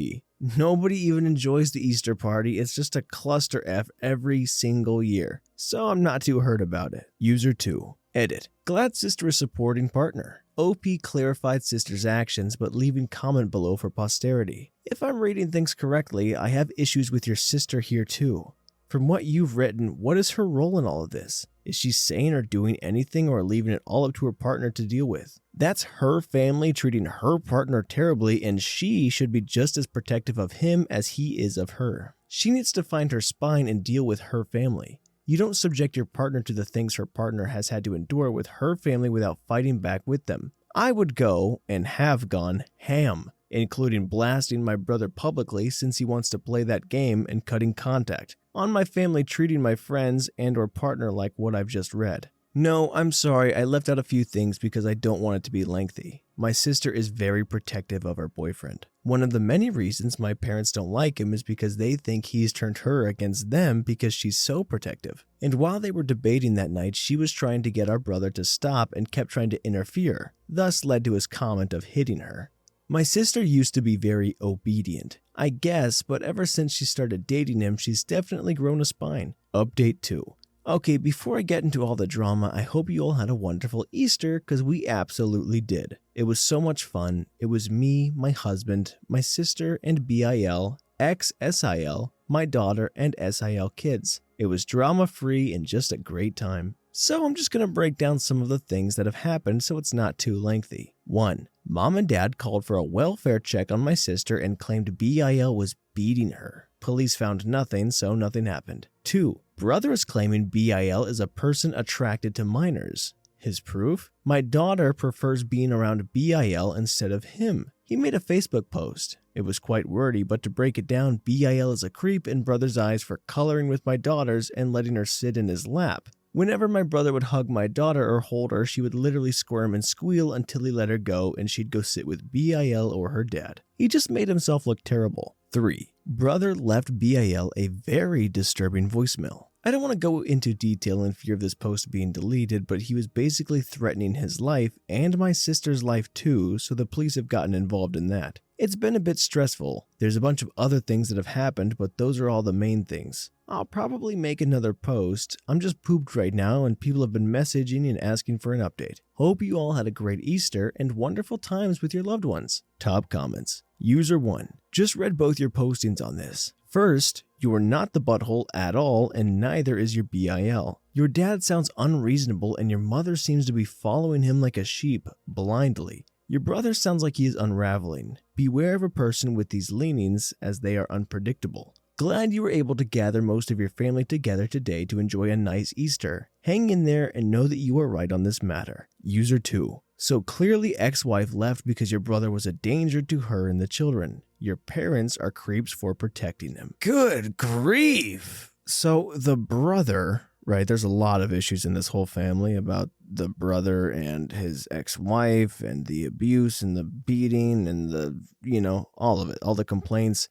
Nobody even enjoys the Easter party, it's just a cluster F every single year. So I'm not too hurt about it. User 2. Edit. Glad sister is supporting partner. OP clarified sister's actions but leaving comment below for posterity. If I'm reading things correctly, I have issues with your sister here too. From what you've written, what is her role in all of this? Is she saying or doing anything or leaving it all up to her partner to deal with? That's her family treating her partner terribly and she should be just as protective of him as he is of her. She needs to find her spine and deal with her family. You don't subject your partner to the things her partner has had to endure with her family without fighting back with them. I would go, and have gone, ham, including blasting my brother publicly since he wants to play that game and cutting contact, on my family treating my friends and or partner like what I've just read. No, I'm sorry, I left out a few things because I don't want it to be lengthy. My sister is very protective of her boyfriend. One of the many reasons my parents don't like him is because they think he's turned her against them because she's so protective. And while they were debating that night, she was trying to get our brother to stop and kept trying to interfere, thus led to his comment of hitting her. My sister used to be very obedient, I guess, but ever since she started dating him, she's definitely grown a spine. Update 2. Okay, before I get into all the drama, I hope you all had a wonderful Easter, because we absolutely did. It was so much fun. It was me, my husband, my sister, and BIL, ex-SIL, my daughter, and SIL kids. It was drama-free and just a great time. So I'm just going to break down some of the things that have happened so it's not too lengthy. 1. Mom and Dad called for a welfare check on my sister and claimed BIL was beating her. Police found nothing, so nothing happened. 2. Brother is claiming BIL is a person attracted to minors. His proof? My daughter prefers being around BIL instead of him. He made a Facebook post. It was quite wordy, but to break it down, BIL is a creep in brother's eyes for coloring with my daughters and letting her sit in his lap. Whenever my brother would hug my daughter or hold her, she would literally squirm and squeal until he let her go and she'd go sit with BIL or her dad. He just made himself look terrible. 3. Brother left BIL a very disturbing voicemail. I don't want to go into detail in fear of this post being deleted, but he was basically threatening his life and my sister's life too, so the police have gotten involved in that. It's been a bit stressful. There's a bunch of other things that have happened, but those are all the main things. I'll probably make another post. I'm just pooped right now and people have been messaging and asking for an update. Hope you all had a great Easter and wonderful times with your loved ones. Top comments. User 1. Just read both your postings on this. First, you are not the butthole at all and neither is your BIL. Your dad sounds unreasonable and your mother seems to be following him like a sheep, blindly. Your brother sounds like he is unraveling. Beware of a person with these leanings as they are unpredictable. Glad you were able to gather most of your family together today to enjoy a nice Easter. Hang in there and know that you are right on this matter. User 2. So clearly ex-wife left because your brother was a danger to her and the children. Your parents are creeps for protecting them. Good grief! So the brother, right, there's a lot of issues in this whole family about the brother and his ex-wife and the abuse and the beating and the, all of it, all the complaints.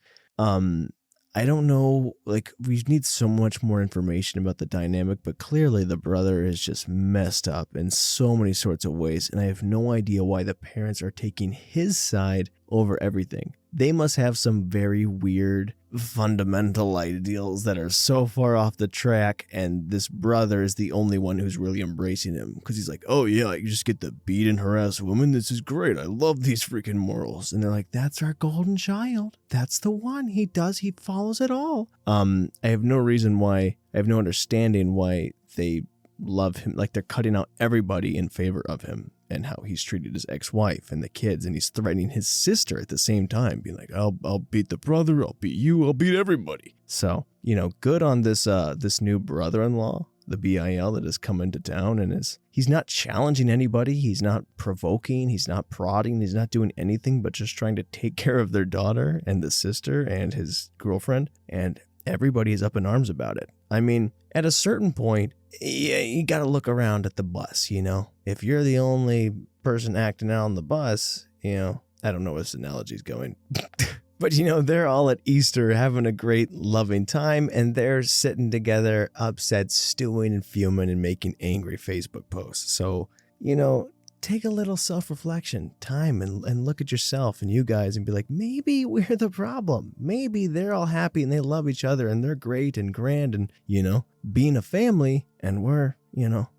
I don't know, we need so much more information about the dynamic, but clearly the brother is just messed up in so many sorts of ways, and I have no idea why the parents are taking his side over everything. They must have some very weird fundamental ideals that are so far off the track, and this brother is the only one who's really embracing him because he's like, oh yeah, you just get to beat and harass women. This is great. I love these freaking morals. And they're like, that's our golden child. That's the one. He follows it all. I have no understanding why they love him. Like they're cutting out everybody in favor of him and how he's treated his ex-wife and the kids, and he's threatening his sister at the same time, being like, I'll beat the brother, I'll beat you, I'll beat everybody. So, good on this new brother-in-law, the BIL that has come into town, and he's not challenging anybody, he's not provoking, he's not prodding, he's not doing anything but just trying to take care of their daughter and the sister and his girlfriend, and everybody is up in arms about it. I mean, at a certain point, yeah, you gotta look around at the bus, If you're the only person acting out on the bus, I don't know where this analogy's going. But, they're all at Easter having a great, loving time, and they're sitting together, upset, stewing and fuming and making angry Facebook posts. So, take a little self-reflection time and look at yourself and you guys and be like, maybe we're the problem. Maybe they're all happy and they love each other and they're great and grand and, being a family, and we're,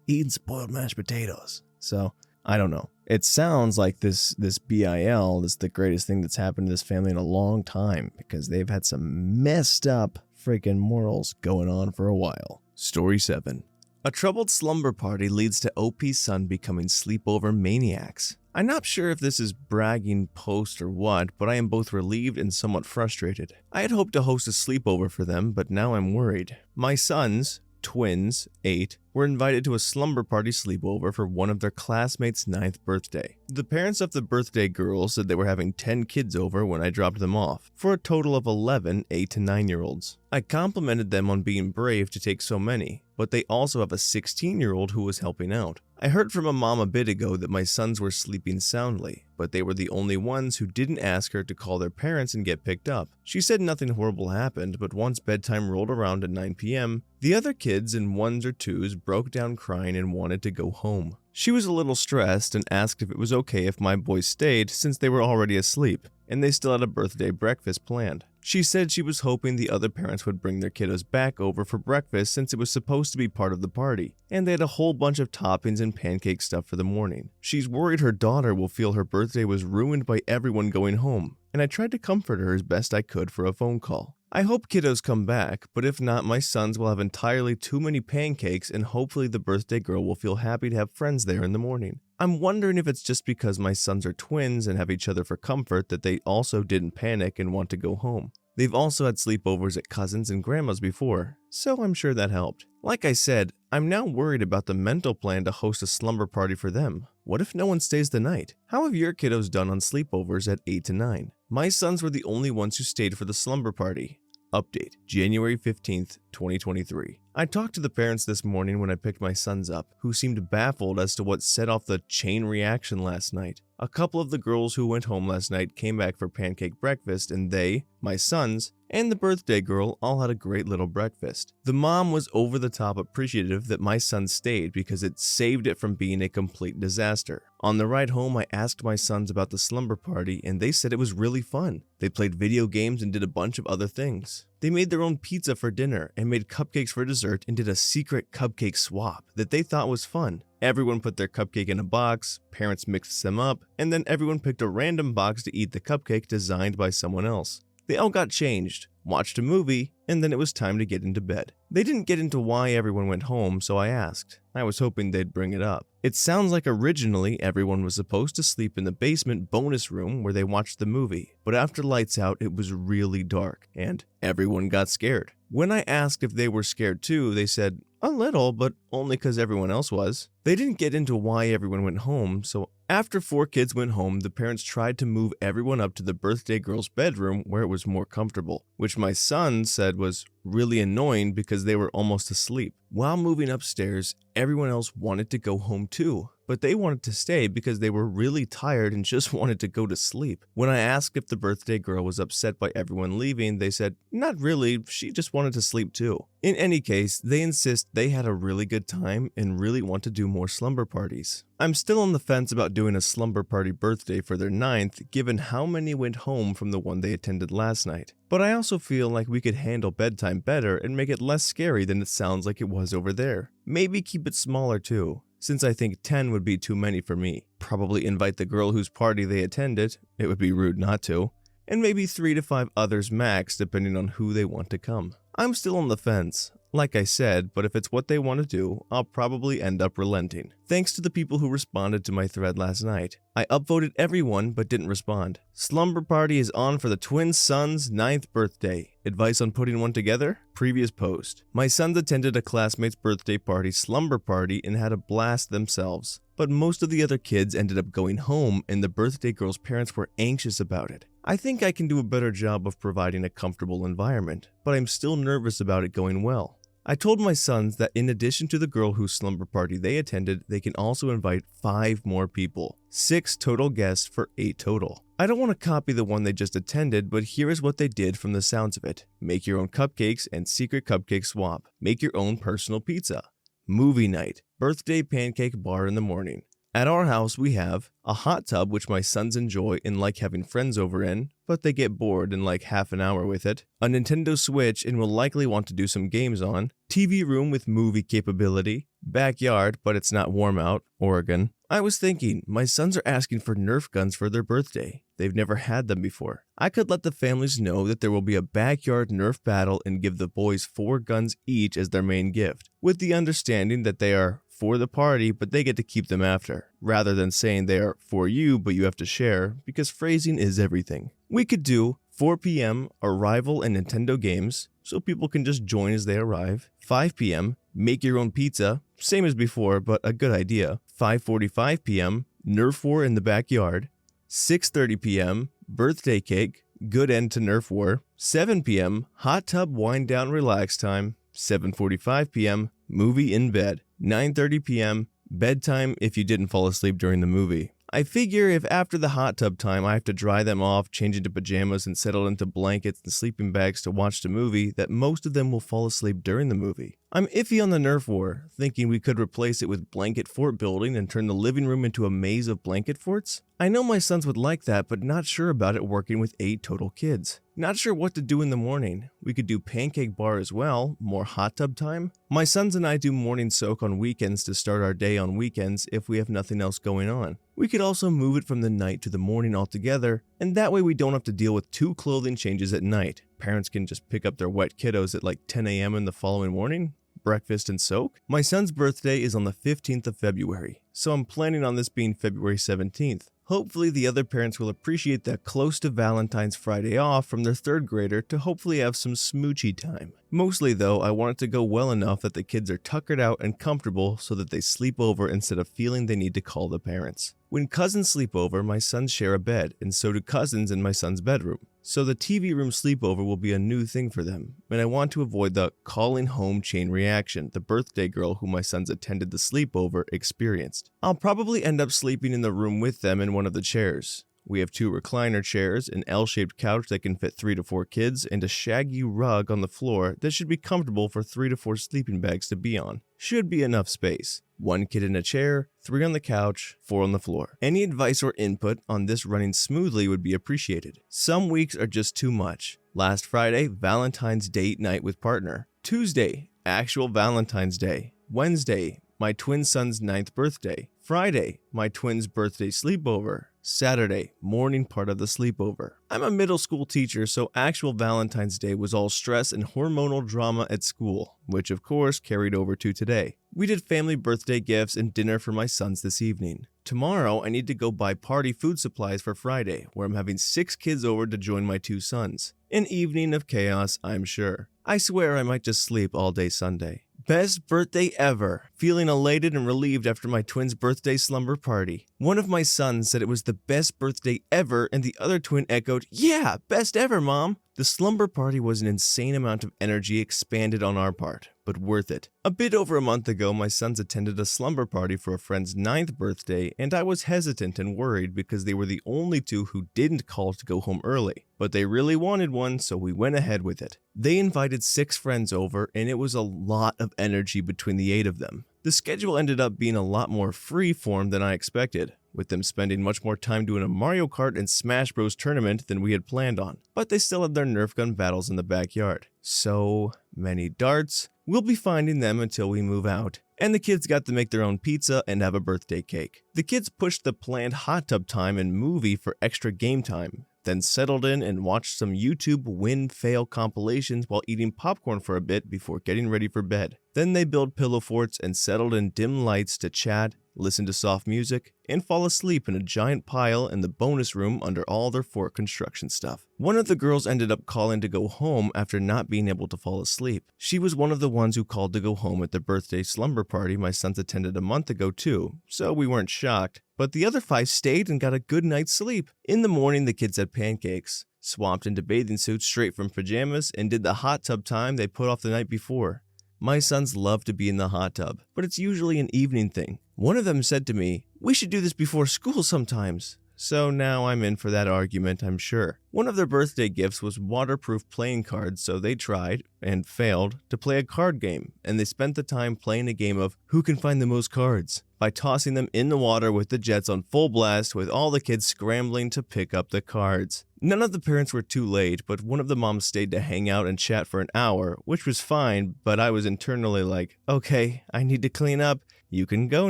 eating spoiled mashed potatoes. So, I don't know. It sounds like this BIL is the greatest thing that's happened to this family in a long time because they've had some messed up freaking morals going on for a while. Story 7. A troubled slumber party leads to OP's son becoming sleepover maniacs. I'm not sure if this is bragging post or what, but I am both relieved and somewhat frustrated. I had hoped to host a sleepover for them, but now I'm worried. My sons, twins, 8, were invited to a slumber party sleepover for one of their classmates' 9th birthday. The parents of the birthday girl said they were having 10 kids over when I dropped them off, for a total of 11 8 to 9-year-olds. I complimented them on being brave to take so many, but they also have a 16-year-old who was helping out. I heard from a mom a bit ago that my sons were sleeping soundly, but they were the only ones who didn't ask her to call their parents and get picked up. She said nothing horrible happened, but once bedtime rolled around at 9 p.m., the other kids in 1s or 2s broke down crying and wanted to go home. She was a little stressed and asked if it was okay if my boys stayed since they were already asleep, and they still had a birthday breakfast planned. She said she was hoping the other parents would bring their kiddos back over for breakfast since it was supposed to be part of the party, and they had a whole bunch of toppings and pancake stuff for the morning. She's worried her daughter will feel her birthday was ruined by everyone going home, and I tried to comfort her as best I could for a phone call. I hope kiddos come back, but if not, my sons will have entirely too many pancakes and hopefully the birthday girl will feel happy to have friends there in the morning. I'm wondering if it's just because my sons are twins and have each other for comfort that they also didn't panic and want to go home. They've also had sleepovers at cousins and grandma's before, so I'm sure that helped. Like I said, I'm now worried about the mental plan to host a slumber party for them. What if no one stays the night? How have your kiddos done on sleepovers at 8 to 9? My sons were the only ones who stayed for the slumber party. Update, January 15th, 2023. I talked to the parents this morning when I picked my sons up, who seemed baffled as to what set off the chain reaction last night. A couple of the girls who went home last night came back for pancake breakfast, and they, my sons, and the birthday girl all had a great little breakfast. The mom was over the top appreciative that my son stayed because it saved it from being a complete disaster. On the ride home, I asked my sons about the slumber party, and they said it was really fun. They played video games and did a bunch of other things. They made their own pizza for dinner and made cupcakes for dessert and did a secret cupcake swap that they thought was fun. Everyone put their cupcake in a box, parents mixed them up, and then everyone picked a random box to eat the cupcake designed by someone else. They all got changed, watched a movie, and then it was time to get into bed. They didn't get into why everyone went home, so I asked. I was hoping they'd bring it up. It sounds like originally everyone was supposed to sleep in the basement bonus room where they watched the movie, but after lights out it was really dark, and everyone got scared. When I asked if they were scared too, they said, a little, but only because everyone else was. They didn't get into why everyone went home, so after 4 kids went home, the parents tried to move everyone up to the birthday girl's bedroom where it was more comfortable, which my son said was really annoying because they were almost asleep. While moving upstairs, everyone else wanted to go home too, but they wanted to stay because they were really tired and just wanted to go to sleep. When I asked if the birthday girl was upset by everyone leaving, they said, not really, she just wanted to sleep too. In any case, they insist they had a really good time and really want to do more slumber parties. I'm still on the fence about doing a slumber party birthday for their 9th, given how many went home from the one they attended last night. But I also feel like we could handle bedtime better and make it less scary than it sounds like it was over there. Maybe keep it smaller too, since I think 10 would be too many for me. Probably invite the girl whose party they attended, it would be rude not to, and maybe 3 to 5 others max depending on who they want to come. I'm still on the fence, like I said, but if it's what they want to do, I'll probably end up relenting. Thanks to the people who responded to my thread last night. I upvoted everyone but didn't respond. Slumber party is on for the twin son's 9th birthday. Advice on putting one together? Previous post. My sons attended a classmate's birthday party slumber party and had a blast themselves. But most of the other kids ended up going home and the birthday girl's parents were anxious about it. I think I can do a better job of providing a comfortable environment, but I'm still nervous about it going well. I told my sons that in addition to the girl whose slumber party they attended, they can also invite 5 more people. 6 total guests for 8 total. I don't want to copy the one they just attended, but here is what they did from the sounds of it. Make your own cupcakes and secret cupcake swap. Make your own personal pizza. Movie night. Birthday pancake bar in the morning. At our house, we have a hot tub, which my sons enjoy and like having friends over in, but they get bored in like half an hour with it. A Nintendo Switch and will likely want to do some games on. TV room with movie capability. Backyard, but it's not warm out. Oregon. I was thinking, my sons are asking for Nerf guns for their birthday. They've never had them before. I could let the families know that there will be a backyard Nerf battle and give the boys 4 guns each as their main gift, with the understanding that they are for the party, but they get to keep them after, rather than saying they are for you, but you have to share, because phrasing is everything. We could do 4 p.m. arrival and Nintendo games, so people can just join as they arrive. 5 p.m. make your own pizza, same as before, but a good idea. 5:45 p.m. Nerf war in the backyard. 6:30 p.m. birthday cake, good end to Nerf war. 7 p.m. hot tub wind down relax time. 7:45 p.m. movie in bed. 9:30 p.m. bedtime if you didn't fall asleep during the movie. I figure if after the hot tub time I have to dry them off, change into pajamas, and settle into blankets and sleeping bags to watch the movie, that most of them will fall asleep during the movie. I'm iffy on the Nerf war, thinking we could replace it with blanket fort building and turn the living room into a maze of blanket forts. I know my sons would like that, but not sure about it working with 8 total kids. Not sure what to do in the morning. We could do pancake bar as well, more hot tub time. My sons and I do morning soak on weekends to start our day on weekends if we have nothing else going on. We could also move it from the night to the morning altogether, and that way we don't have to deal with 2 clothing changes at night. Parents can just pick up their wet kiddos at like 10 a.m. in the following morning. Breakfast and soak. My son's birthday is on the 15th of February, so I'm planning on this being February 17th. Hopefully the other parents will appreciate that close to Valentine's Friday off from their 3rd grader to hopefully have some smoochy time. Mostly though, I want it to go well enough that the kids are tuckered out and comfortable so that they sleep over instead of feeling they need to call the parents. When cousins sleep over, my sons share a bed, and so do cousins in my son's bedroom. So the TV room sleepover will be a new thing for them, and I want to avoid the calling home chain reaction the birthday girl who my sons attended the sleepover experienced. I'll probably end up sleeping in the room with them in one of the chairs. We have 2 recliner chairs, an L-shaped couch that can fit 3 to 4 kids, and a shaggy rug on the floor that should be comfortable for 3 to 4 sleeping bags to be on. Should be enough space. 1 kid in a chair, 3 on the couch, 4 on the floor. Any advice or input on this running smoothly would be appreciated. Some weeks are just too much. Last Friday, Valentine's date night with partner. Tuesday, actual Valentine's Day. Wednesday, my twin son's 9th birthday. Friday, my twin's birthday sleepover. Saturday, morning part of the sleepover. I'm a middle school teacher, so actual Valentine's Day was all stress and hormonal drama at school, which of course carried over to today. We did family birthday gifts and dinner for my sons this evening. Tomorrow, I need to go buy party food supplies for Friday, where I'm having 6 kids over to join my 2 sons. An evening of chaos, I'm sure. I swear I might just sleep all day Sunday. Best birthday ever. Feeling elated and relieved after my twin's birthday slumber party. One of my sons said it was the best birthday ever, and the other twin echoed, "Yeah, best ever, Mom." The slumber party was an insane amount of energy expanded on our part, but worth it. A bit over a month ago, my sons attended a slumber party for a friend's 9th birthday, and I was hesitant and worried because they were the only 2 who didn't call to go home early. But they really wanted one, so we went ahead with it. They invited 6 friends over, and it was a lot of energy between the 8 of them. The schedule ended up being a lot more free-form than I expected, with them spending much more time doing a Mario Kart and Smash Bros tournament than we had planned on. But they still had their Nerf gun battles in the backyard. So many darts. We'll be finding them until we move out. And the kids got to make their own pizza and have a birthday cake. The kids pushed the planned hot tub time and movie for extra game time, then settled in and watched some YouTube win-fail compilations while eating popcorn for a bit before getting ready for bed. Then they built pillow forts and settled in dim lights to chat, listen to soft music, and fall asleep in a giant pile in the bonus room under all their fort construction stuff. One of the girls ended up calling to go home after not being able to fall asleep. She was one of the ones who called to go home at the birthday slumber party my sons attended a month ago too, so we weren't shocked. But the other 5 stayed and got a good night's sleep. In the morning, the kids had pancakes, swapped into bathing suits straight from pajamas, and did the hot tub time they put off the night before. My sons love to be in the hot tub, but it's usually an evening thing. One of them said to me, "We should do this before school sometimes." So now I'm in for that argument, I'm sure. One of their birthday gifts was waterproof playing cards, so they tried, and failed, to play a card game, and they spent the time playing a game of who can find the most cards, by tossing them in the water with the jets on full blast with all the kids scrambling to pick up the cards. None of the parents were too late, but one of the moms stayed to hang out and chat for an hour, which was fine, but I was internally like, okay, I need to clean up. You can go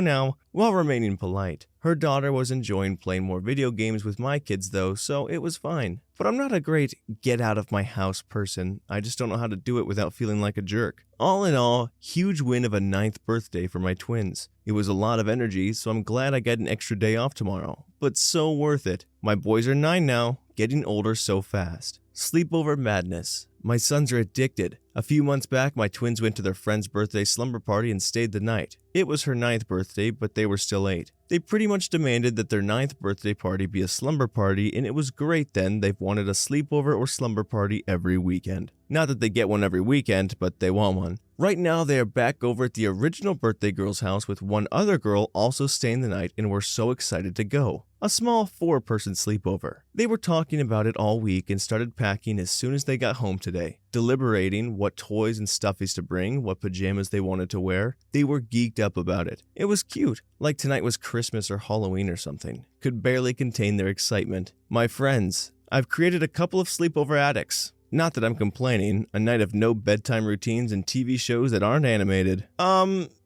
now, while remaining polite. Her daughter was enjoying playing more video games with my kids though, so it was fine. But I'm not a great get out of my house person. I just don't know how to do it without feeling like a jerk. All in all, huge win of a 9th birthday for my twins. It was a lot of energy, so I'm glad I got an extra day off tomorrow. But so worth it. My boys are 9 now, getting older so fast. Sleepover madness. My sons are addicted. A few months back, my twins went to their friend's birthday slumber party and stayed the night. It was her 9th birthday, but they were still 8. They pretty much demanded that their 9th birthday party be a slumber party, and it was great then. They've wanted a sleepover or slumber party every weekend. Not that they get one every weekend, but they want one. Right now, they are back over at the original birthday girl's house with one other girl also staying the night, and we're so excited to go. A small 4-person sleepover. They were talking about it all week and started packing as soon as they got home today, deliberating what toys and stuffies to bring, what pajamas they wanted to wear. They were geeked up about it. It was cute, like tonight was Christmas or Halloween or something. Could barely contain their excitement. My friends, I've created a couple of sleepover addicts. Not that I'm complaining, a night of no bedtime routines and TV shows that aren't animated.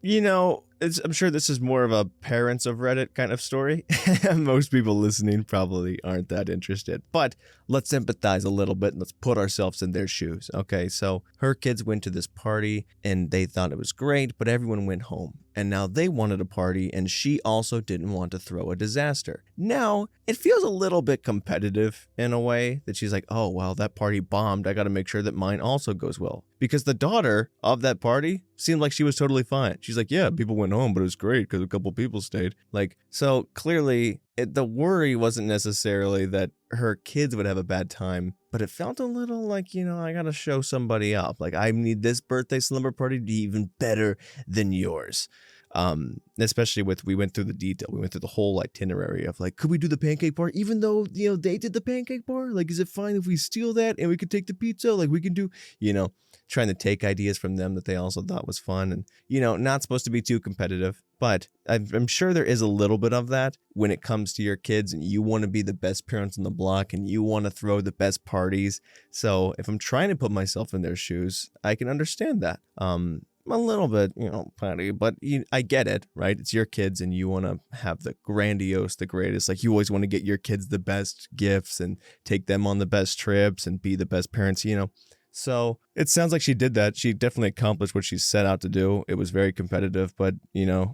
I'm sure this is more of a parents of Reddit kind of story. Most people listening probably aren't that interested. But let's empathize a little bit and let's put ourselves in their shoes. Okay, so her kids went to this party and they thought it was great, but everyone went home. And now they wanted a party and she also didn't want to throw a disaster. Now, it feels a little bit competitive in a way that she's like, oh, well, that party bombed. I got to make sure that mine also goes well. Because the daughter of that party seemed like she was totally fine. She's like, yeah, people went home, but it was great because a couple people stayed. Like, so clearly the worry wasn't necessarily that her kids would have a bad time, but it felt a little like, I got to show somebody up. Like, I need this birthday slumber party to be even better than yours. Especially we went through the detail. We went through the whole itinerary of like, could we do the pancake bar even though, they did the pancake bar? Like, is it fine if we steal that and we could take the pizza? Like, we can do, trying to take ideas from them that they also thought was fun and, not supposed to be too competitive. But I'm sure there is a little bit of that when it comes to your kids and you want to be the best parents on the block and you want to throw the best parties. So if I'm trying to put myself in their shoes, I can understand that. A little bit, petty, but I get it, right? It's your kids and you want to have the grandiose, the greatest. Like, you always want to get your kids the best gifts and take them on the best trips and be the best parents, So it sounds like she did that. She definitely accomplished what she set out to do. It was very competitive, but,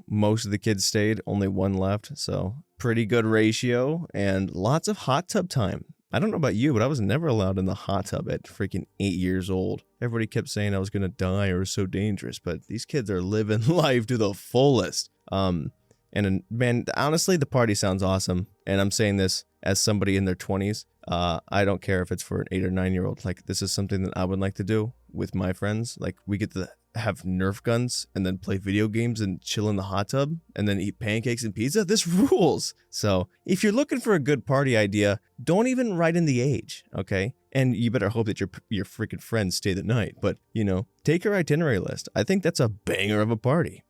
most of the kids stayed, only one left. So pretty good ratio and lots of hot tub time. I don't know about you, but I was never allowed in the hot tub at freaking 8 years old. Everybody kept saying I was going to die or it was so dangerous, but these kids are living life to the fullest. And man, honestly, the party sounds awesome. And I'm saying this as somebody in their 20s. I don't care if it's for an 8 or 9 year old. Like, this is something that I would like to do with my friends. Like, we get to have Nerf guns and then play video games and chill in the hot tub and then eat pancakes and pizza. This rules. So if you're looking for a good party idea, don't even write in the age, okay? And you better hope that your freaking friends stay the night. But, take your itinerary list. I think that's a banger of a party.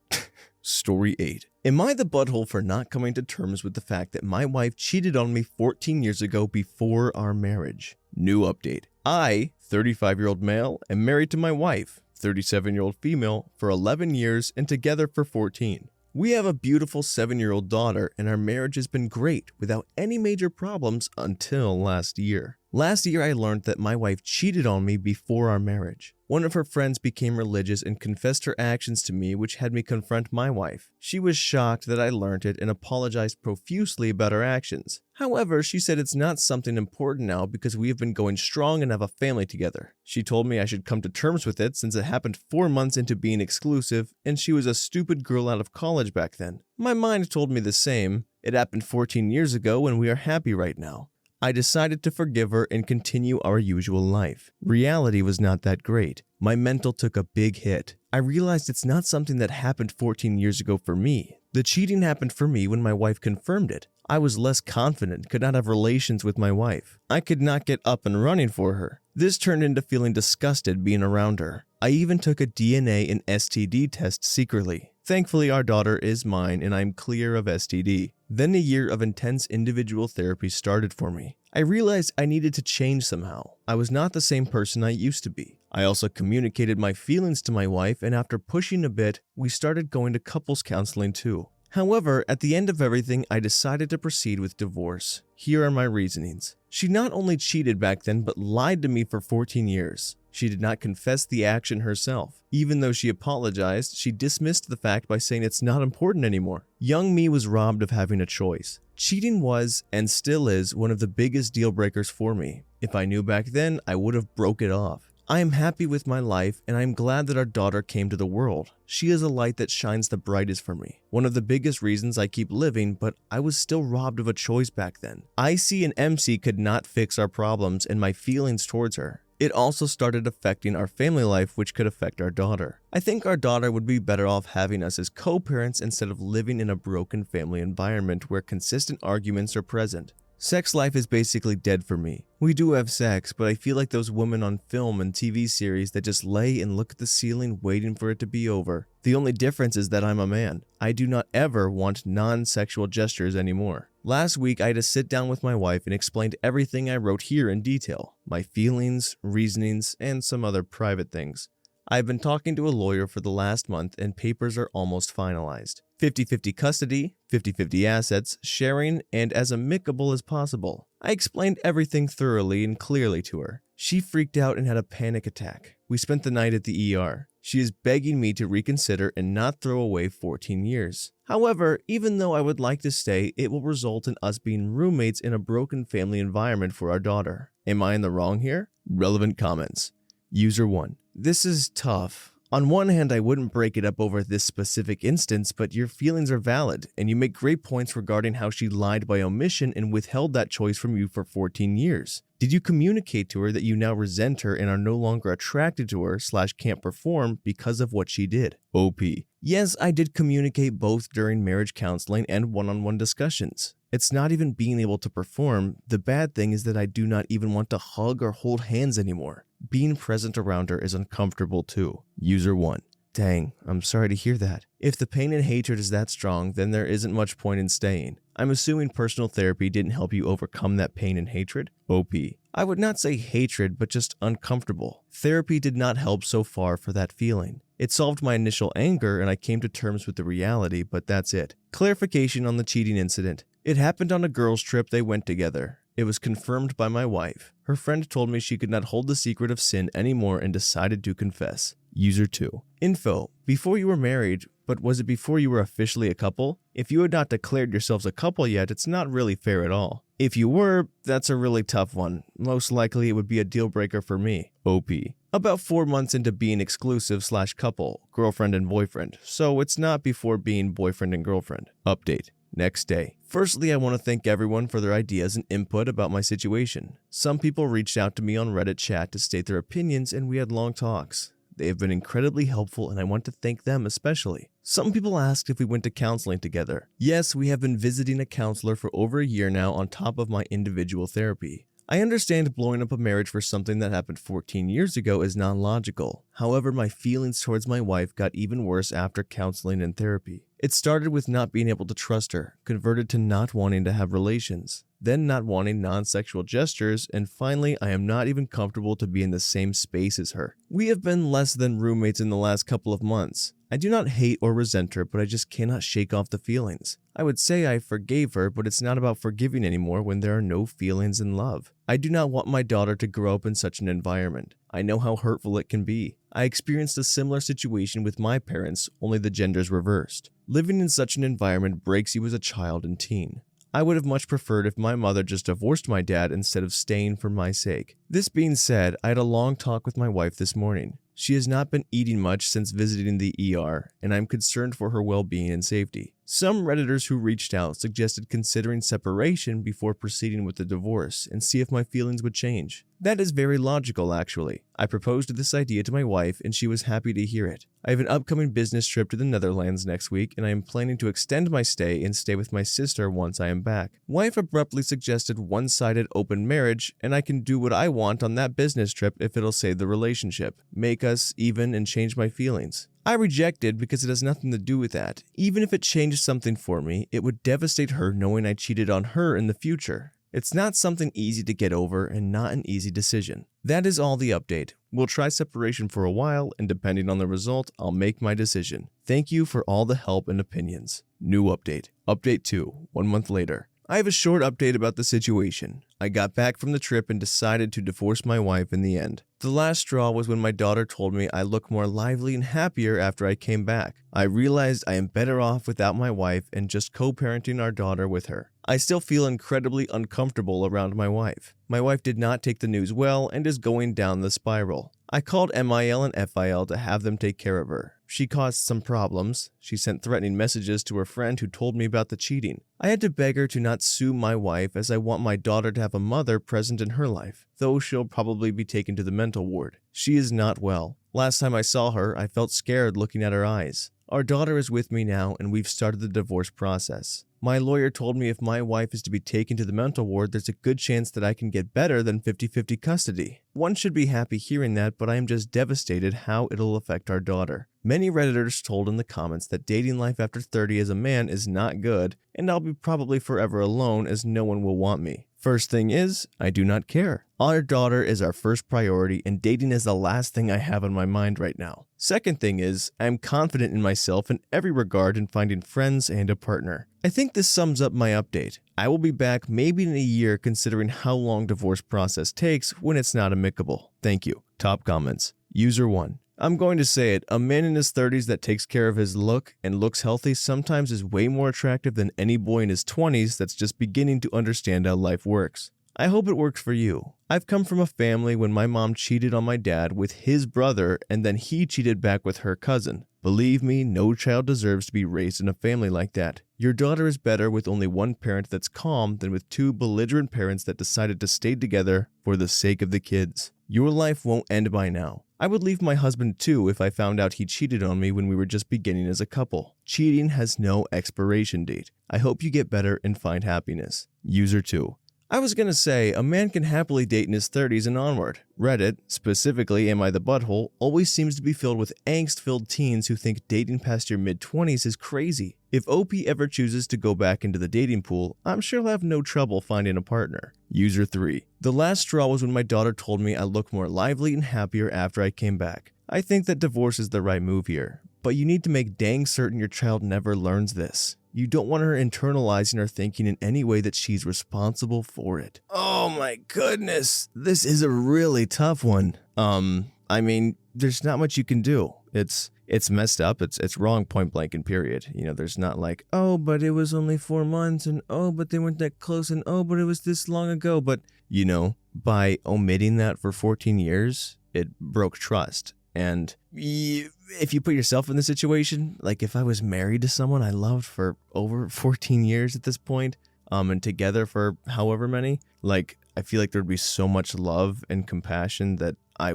Story 8. Am I the butthole for not coming to terms with the fact that my wife cheated on me 14 years ago before our marriage? New update. I, 35-year-old male, am married to my wife, 37-year-old female, for 11 years and together for 14. We have a beautiful 7-year-old daughter and our marriage has been great without any major problems until last year. Last year I learned that my wife cheated on me before our marriage. One of her friends became religious and confessed her actions to me, which had me confront my wife. She was shocked that I learned it and apologized profusely about her actions. However, she said it's not something important now because we have been going strong and have a family together. She told me I should come to terms with it since it happened 4 months into being exclusive and she was a stupid girl out of college back then. My mind told me the same. It happened 14 years ago and we are happy right now. I decided to forgive her and continue our usual life. Reality was not that great. My mental took a big hit. I realized it's not something that happened 14 years ago for me. The cheating happened for me when my wife confirmed it. I was less confident, could not have relations with my wife. I could not get up and running for her. This turned into feeling disgusted being around her. I even took a DNA and STD test secretly. Thankfully, our daughter is mine and I'm clear of STD. Then a year of intense individual therapy started for me. I realized I needed to change somehow. I was not the same person I used to be. I also communicated my feelings to my wife, and after pushing a bit, we started going to couples counseling too. However, at the end of everything, I decided to proceed with divorce. Here are my reasonings. She not only cheated back then, but lied to me for 14 years. She did not confess the action herself. Even though she apologized, she dismissed the fact by saying it's not important anymore. Young me was robbed of having a choice. Cheating was, and still is, one of the biggest deal breakers for me. If I knew back then, I would have broke it off. I am happy with my life, and I am glad that our daughter came to the world. She is a light that shines the brightest for me. One of the biggest reasons I keep living, but I was still robbed of a choice back then. IC and MC could not fix our problems and my feelings towards her. It also started affecting our family life, which could affect our daughter. I think our daughter would be better off having us as co-parents instead of living in a broken family environment where consistent arguments are present. Sex life is basically dead for me. We do have sex, but I feel like those women on film and TV series that just lay and look at the ceiling waiting for it to be over. The only difference is that I'm a man. I do not ever want non-sexual gestures anymore. Last week, I had to sit down with my wife and explained everything I wrote here in detail. My feelings, reasonings, and some other private things. I've been talking to a lawyer for the last month and papers are almost finalized. 50-50 custody, 50-50 assets, sharing, and as amicable as possible. I explained everything thoroughly and clearly to her. She freaked out and had a panic attack. We spent the night at the ER. She is begging me to reconsider and not throw away 14 years. However, even though I would like to stay, it will result in us being roommates in a broken family environment for our daughter. Am I in the wrong here? Relevant comments. User 1. This is tough. On one hand, I wouldn't break it up over this specific instance, but your feelings are valid, and you make great points regarding how she lied by omission and withheld that choice from you for 14 years. Did you communicate to her that you now resent her and are no longer attracted to her / can't perform because of what she did? OP. Yes, I did communicate both during marriage counseling and one-on-one discussions. It's not even being able to perform. The bad thing is that I do not even want to hug or hold hands anymore. Being present around her is uncomfortable too. User 1. Dang, I'm sorry to hear that. If the pain and hatred is that strong, then there isn't much point in staying. I'm assuming personal therapy didn't help you overcome that pain and hatred? OP. I would not say hatred, but just uncomfortable. Therapy did not help so far for that feeling. It solved my initial anger and I came to terms with the reality, but that's it. Clarification on the cheating incident. It happened on a girls' trip they went together. It was confirmed by my wife. Her friend told me she could not hold the secret of sin anymore and decided to confess. User 2. Info. Before you were married, but was it before you were officially a couple? If you had not declared yourselves a couple yet, it's not really fair at all. If you were, that's a really tough one. Most likely it would be a deal breaker for me. OP. About 4 months into being exclusive / couple, girlfriend and boyfriend, so it's not before being boyfriend and girlfriend. Update. Next day. Firstly, I want to thank everyone for their ideas and input about my situation. Some people reached out to me on Reddit chat to state their opinions and we had long talks. They have been incredibly helpful and I want to thank them especially. Some people asked if we went to counseling together. Yes, we have been visiting a counselor for over a year now on top of my individual therapy. I understand blowing up a marriage for something that happened 14 years ago is not logical. However, my feelings towards my wife got even worse after counseling and therapy. It started with not being able to trust her, converted to not wanting to have relations, then not wanting non-sexual gestures, and finally I am not even comfortable to be in the same space as her. We have been less than roommates in the last couple of months. I do not hate or resent her, but I just cannot shake off the feelings. I would say I forgave her, but it's not about forgiving anymore when there are no feelings in love. I do not want my daughter to grow up in such an environment. I know how hurtful it can be. I experienced a similar situation with my parents, only the genders reversed. Living in such an environment breaks you as a child and teen. I would have much preferred if my mother just divorced my dad instead of staying for my sake. This being said, I had a long talk with my wife this morning. She has not been eating much since visiting the ER, and I'm concerned for her well-being and safety. Some Redditors who reached out suggested considering separation before proceeding with the divorce and see if my feelings would change. That is very logical, actually. I proposed this idea to my wife and she was happy to hear it. I have an upcoming business trip to the Netherlands next week and I am planning to extend my stay and stay with my sister once I am back. Wife abruptly suggested one-sided open marriage and I can do what I want on that business trip if it'll save the relationship, make us even, and change my feelings. I rejected because it has nothing to do with that. Even if it changed something for me, it would devastate her knowing I cheated on her in the future. It's not something easy to get over and not an easy decision. That is all the update. We'll try separation for a while and depending on the result, I'll make my decision. Thank you for all the help and opinions. New update. Update 2, 1 month later. I have a short update about the situation. I got back from the trip and decided to divorce my wife in the end. The last straw was when my daughter told me I look more lively and happier after I came back. I realized I am better off without my wife and just co-parenting our daughter with her. I still feel incredibly uncomfortable around my wife. My wife did not take the news well and is going down the spiral. I called MIL and FIL to have them take care of her. She caused some problems. She sent threatening messages to her friend who told me about the cheating. I had to beg her to not sue my wife as I want my daughter to have a mother present in her life, though she'll probably be taken to the mental ward. She is not well. Last time I saw her, I felt scared looking at her eyes. Our daughter is with me now and we've started the divorce process. My lawyer told me if my wife is to be taken to the mental ward, there's a good chance that I can get better than 50-50 custody. One should be happy hearing that, but I am just devastated how it'll affect our daughter. Many Redditors told in the comments that dating life after 30 as a man is not good, and I'll be probably forever alone as no one will want me. First thing is, I do not care. Our daughter is our first priority, and dating is the last thing I have on my mind right now. Second thing is, I am confident in myself in every regard in finding friends and a partner. I think this sums up my update. I will be back maybe in a year considering how long divorce process takes when it's not amicable. Thank you. Top comments. User 1. I'm going to say it, a man in his 30s that takes care of his look and looks healthy sometimes is way more attractive than any boy in his 20s that's just beginning to understand how life works. I hope it works for you. I've come from a family when my mom cheated on my dad with his brother and then he cheated back with her cousin. Believe me, no child deserves to be raised in a family like that. Your daughter is better with only one parent that's calm than with two belligerent parents that decided to stay together for the sake of the kids. Your life won't end by now. I would leave my husband too if I found out he cheated on me when we were just beginning as a couple. Cheating has no expiration date. I hope you get better and find happiness. User 2. I was gonna say, a man can happily date in his 30s and onward. Reddit, specifically Am I the Butthole, always seems to be filled with angst-filled teens who think dating past your mid-20s is crazy. If OP ever chooses to go back into the dating pool, I'm sure he'll have no trouble finding a partner. User 3. The last straw was when my daughter told me I look more lively and happier after I came back. I think that divorce is the right move here, but you need to make dang certain your child never learns this. You don't want her internalizing or thinking in any way that she's responsible for it. Oh my goodness, this is a really tough one. I mean, there's not much you can do. It's messed up. It's wrong, point blank and period. You know, there's not like, oh, but it was only 4 months, and oh, but they weren't that close, and oh, but it was this long ago. But, you know, by omitting that for 14 years, it broke trust. And if you put yourself in the situation, like if I was married to someone I loved for over 14 years at this point, and together for however many, like I feel like there'd be so much love and compassion that I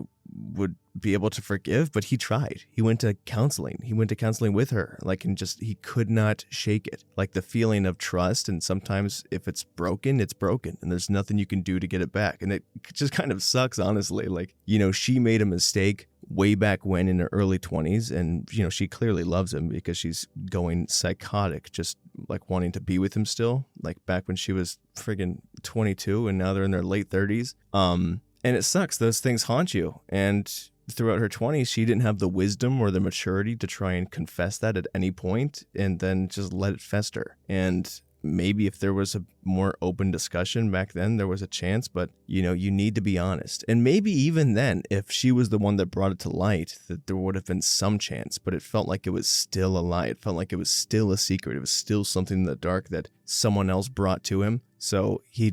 would be able to forgive, but he tried. He went to counseling. He went to counseling with her, and just, he could not shake it. Like the feeling of trust, and sometimes if it's broken, and there's nothing you can do to get it back. And it just kind of sucks, honestly. Like, you know, she made a mistake way back when in her early 20s, and, you know, she clearly loves him because she's going psychotic, just like wanting to be with him still, like back when she was friggin' 22 and now they're in their late 30s. And it sucks. Those things haunt you. And throughout her 20s, she didn't have the wisdom or the maturity to try and confess that at any point and then just let it fester. And maybe if there was a more open discussion back then, there was a chance, but, you know, you need to be honest. And maybe even then, if she was the one that brought it to light, that there would have been some chance, but it felt like it was still a lie. It felt like it was still a secret. It was still something in the dark that someone else brought to him. So he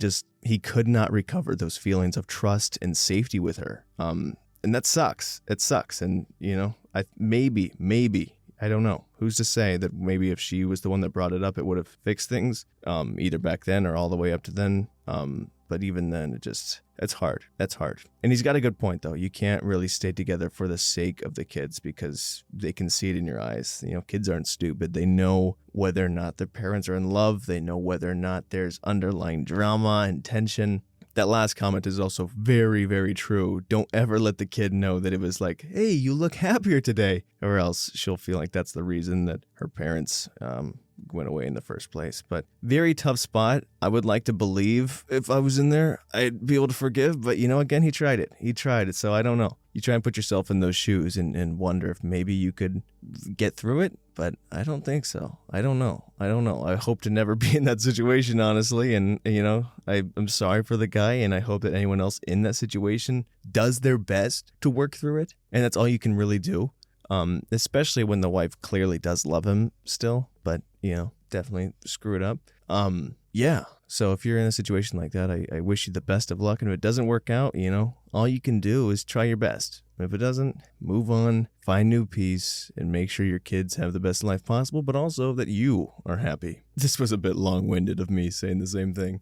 could not recover those feelings of trust and safety with her. And that sucks. It sucks. And, you know, maybe, I don't know. Who's to say that maybe if she was the one that brought it up, it would have fixed things, either back then or all the way up to then. But even then, it's hard. That's hard. And he's got a good point, though. You can't really stay together for the sake of the kids because they can see it in your eyes. You know, kids aren't stupid. They know whether or not their parents are in love. They know whether or not there's underlying drama and tension. That last comment is also very, very true. Don't ever let the kid know that it was like, hey, you look happier today, or else she'll feel like that's the reason that her parents went away in the first place. But very tough spot. I would like to believe if I was in there, I'd be able to forgive. But, you know, again, he tried it. So I don't know. You try and put yourself in those shoes and wonder if maybe you could get through it. But I don't think so. I don't know. I hope to never be in that situation, honestly. And, you know, I'm sorry for the guy. And I hope that anyone else in that situation does their best to work through it. And that's all you can really do. Especially when the wife clearly does love him still. But, you know, definitely screw it up. Yeah. So if you're in a situation like that, I wish you the best of luck. And if it doesn't work out, you know, all you can do is try your best. If it doesn't, move on, find new peace, and make sure your kids have the best life possible, but also that you are happy. This was a bit long-winded of me saying the same thing.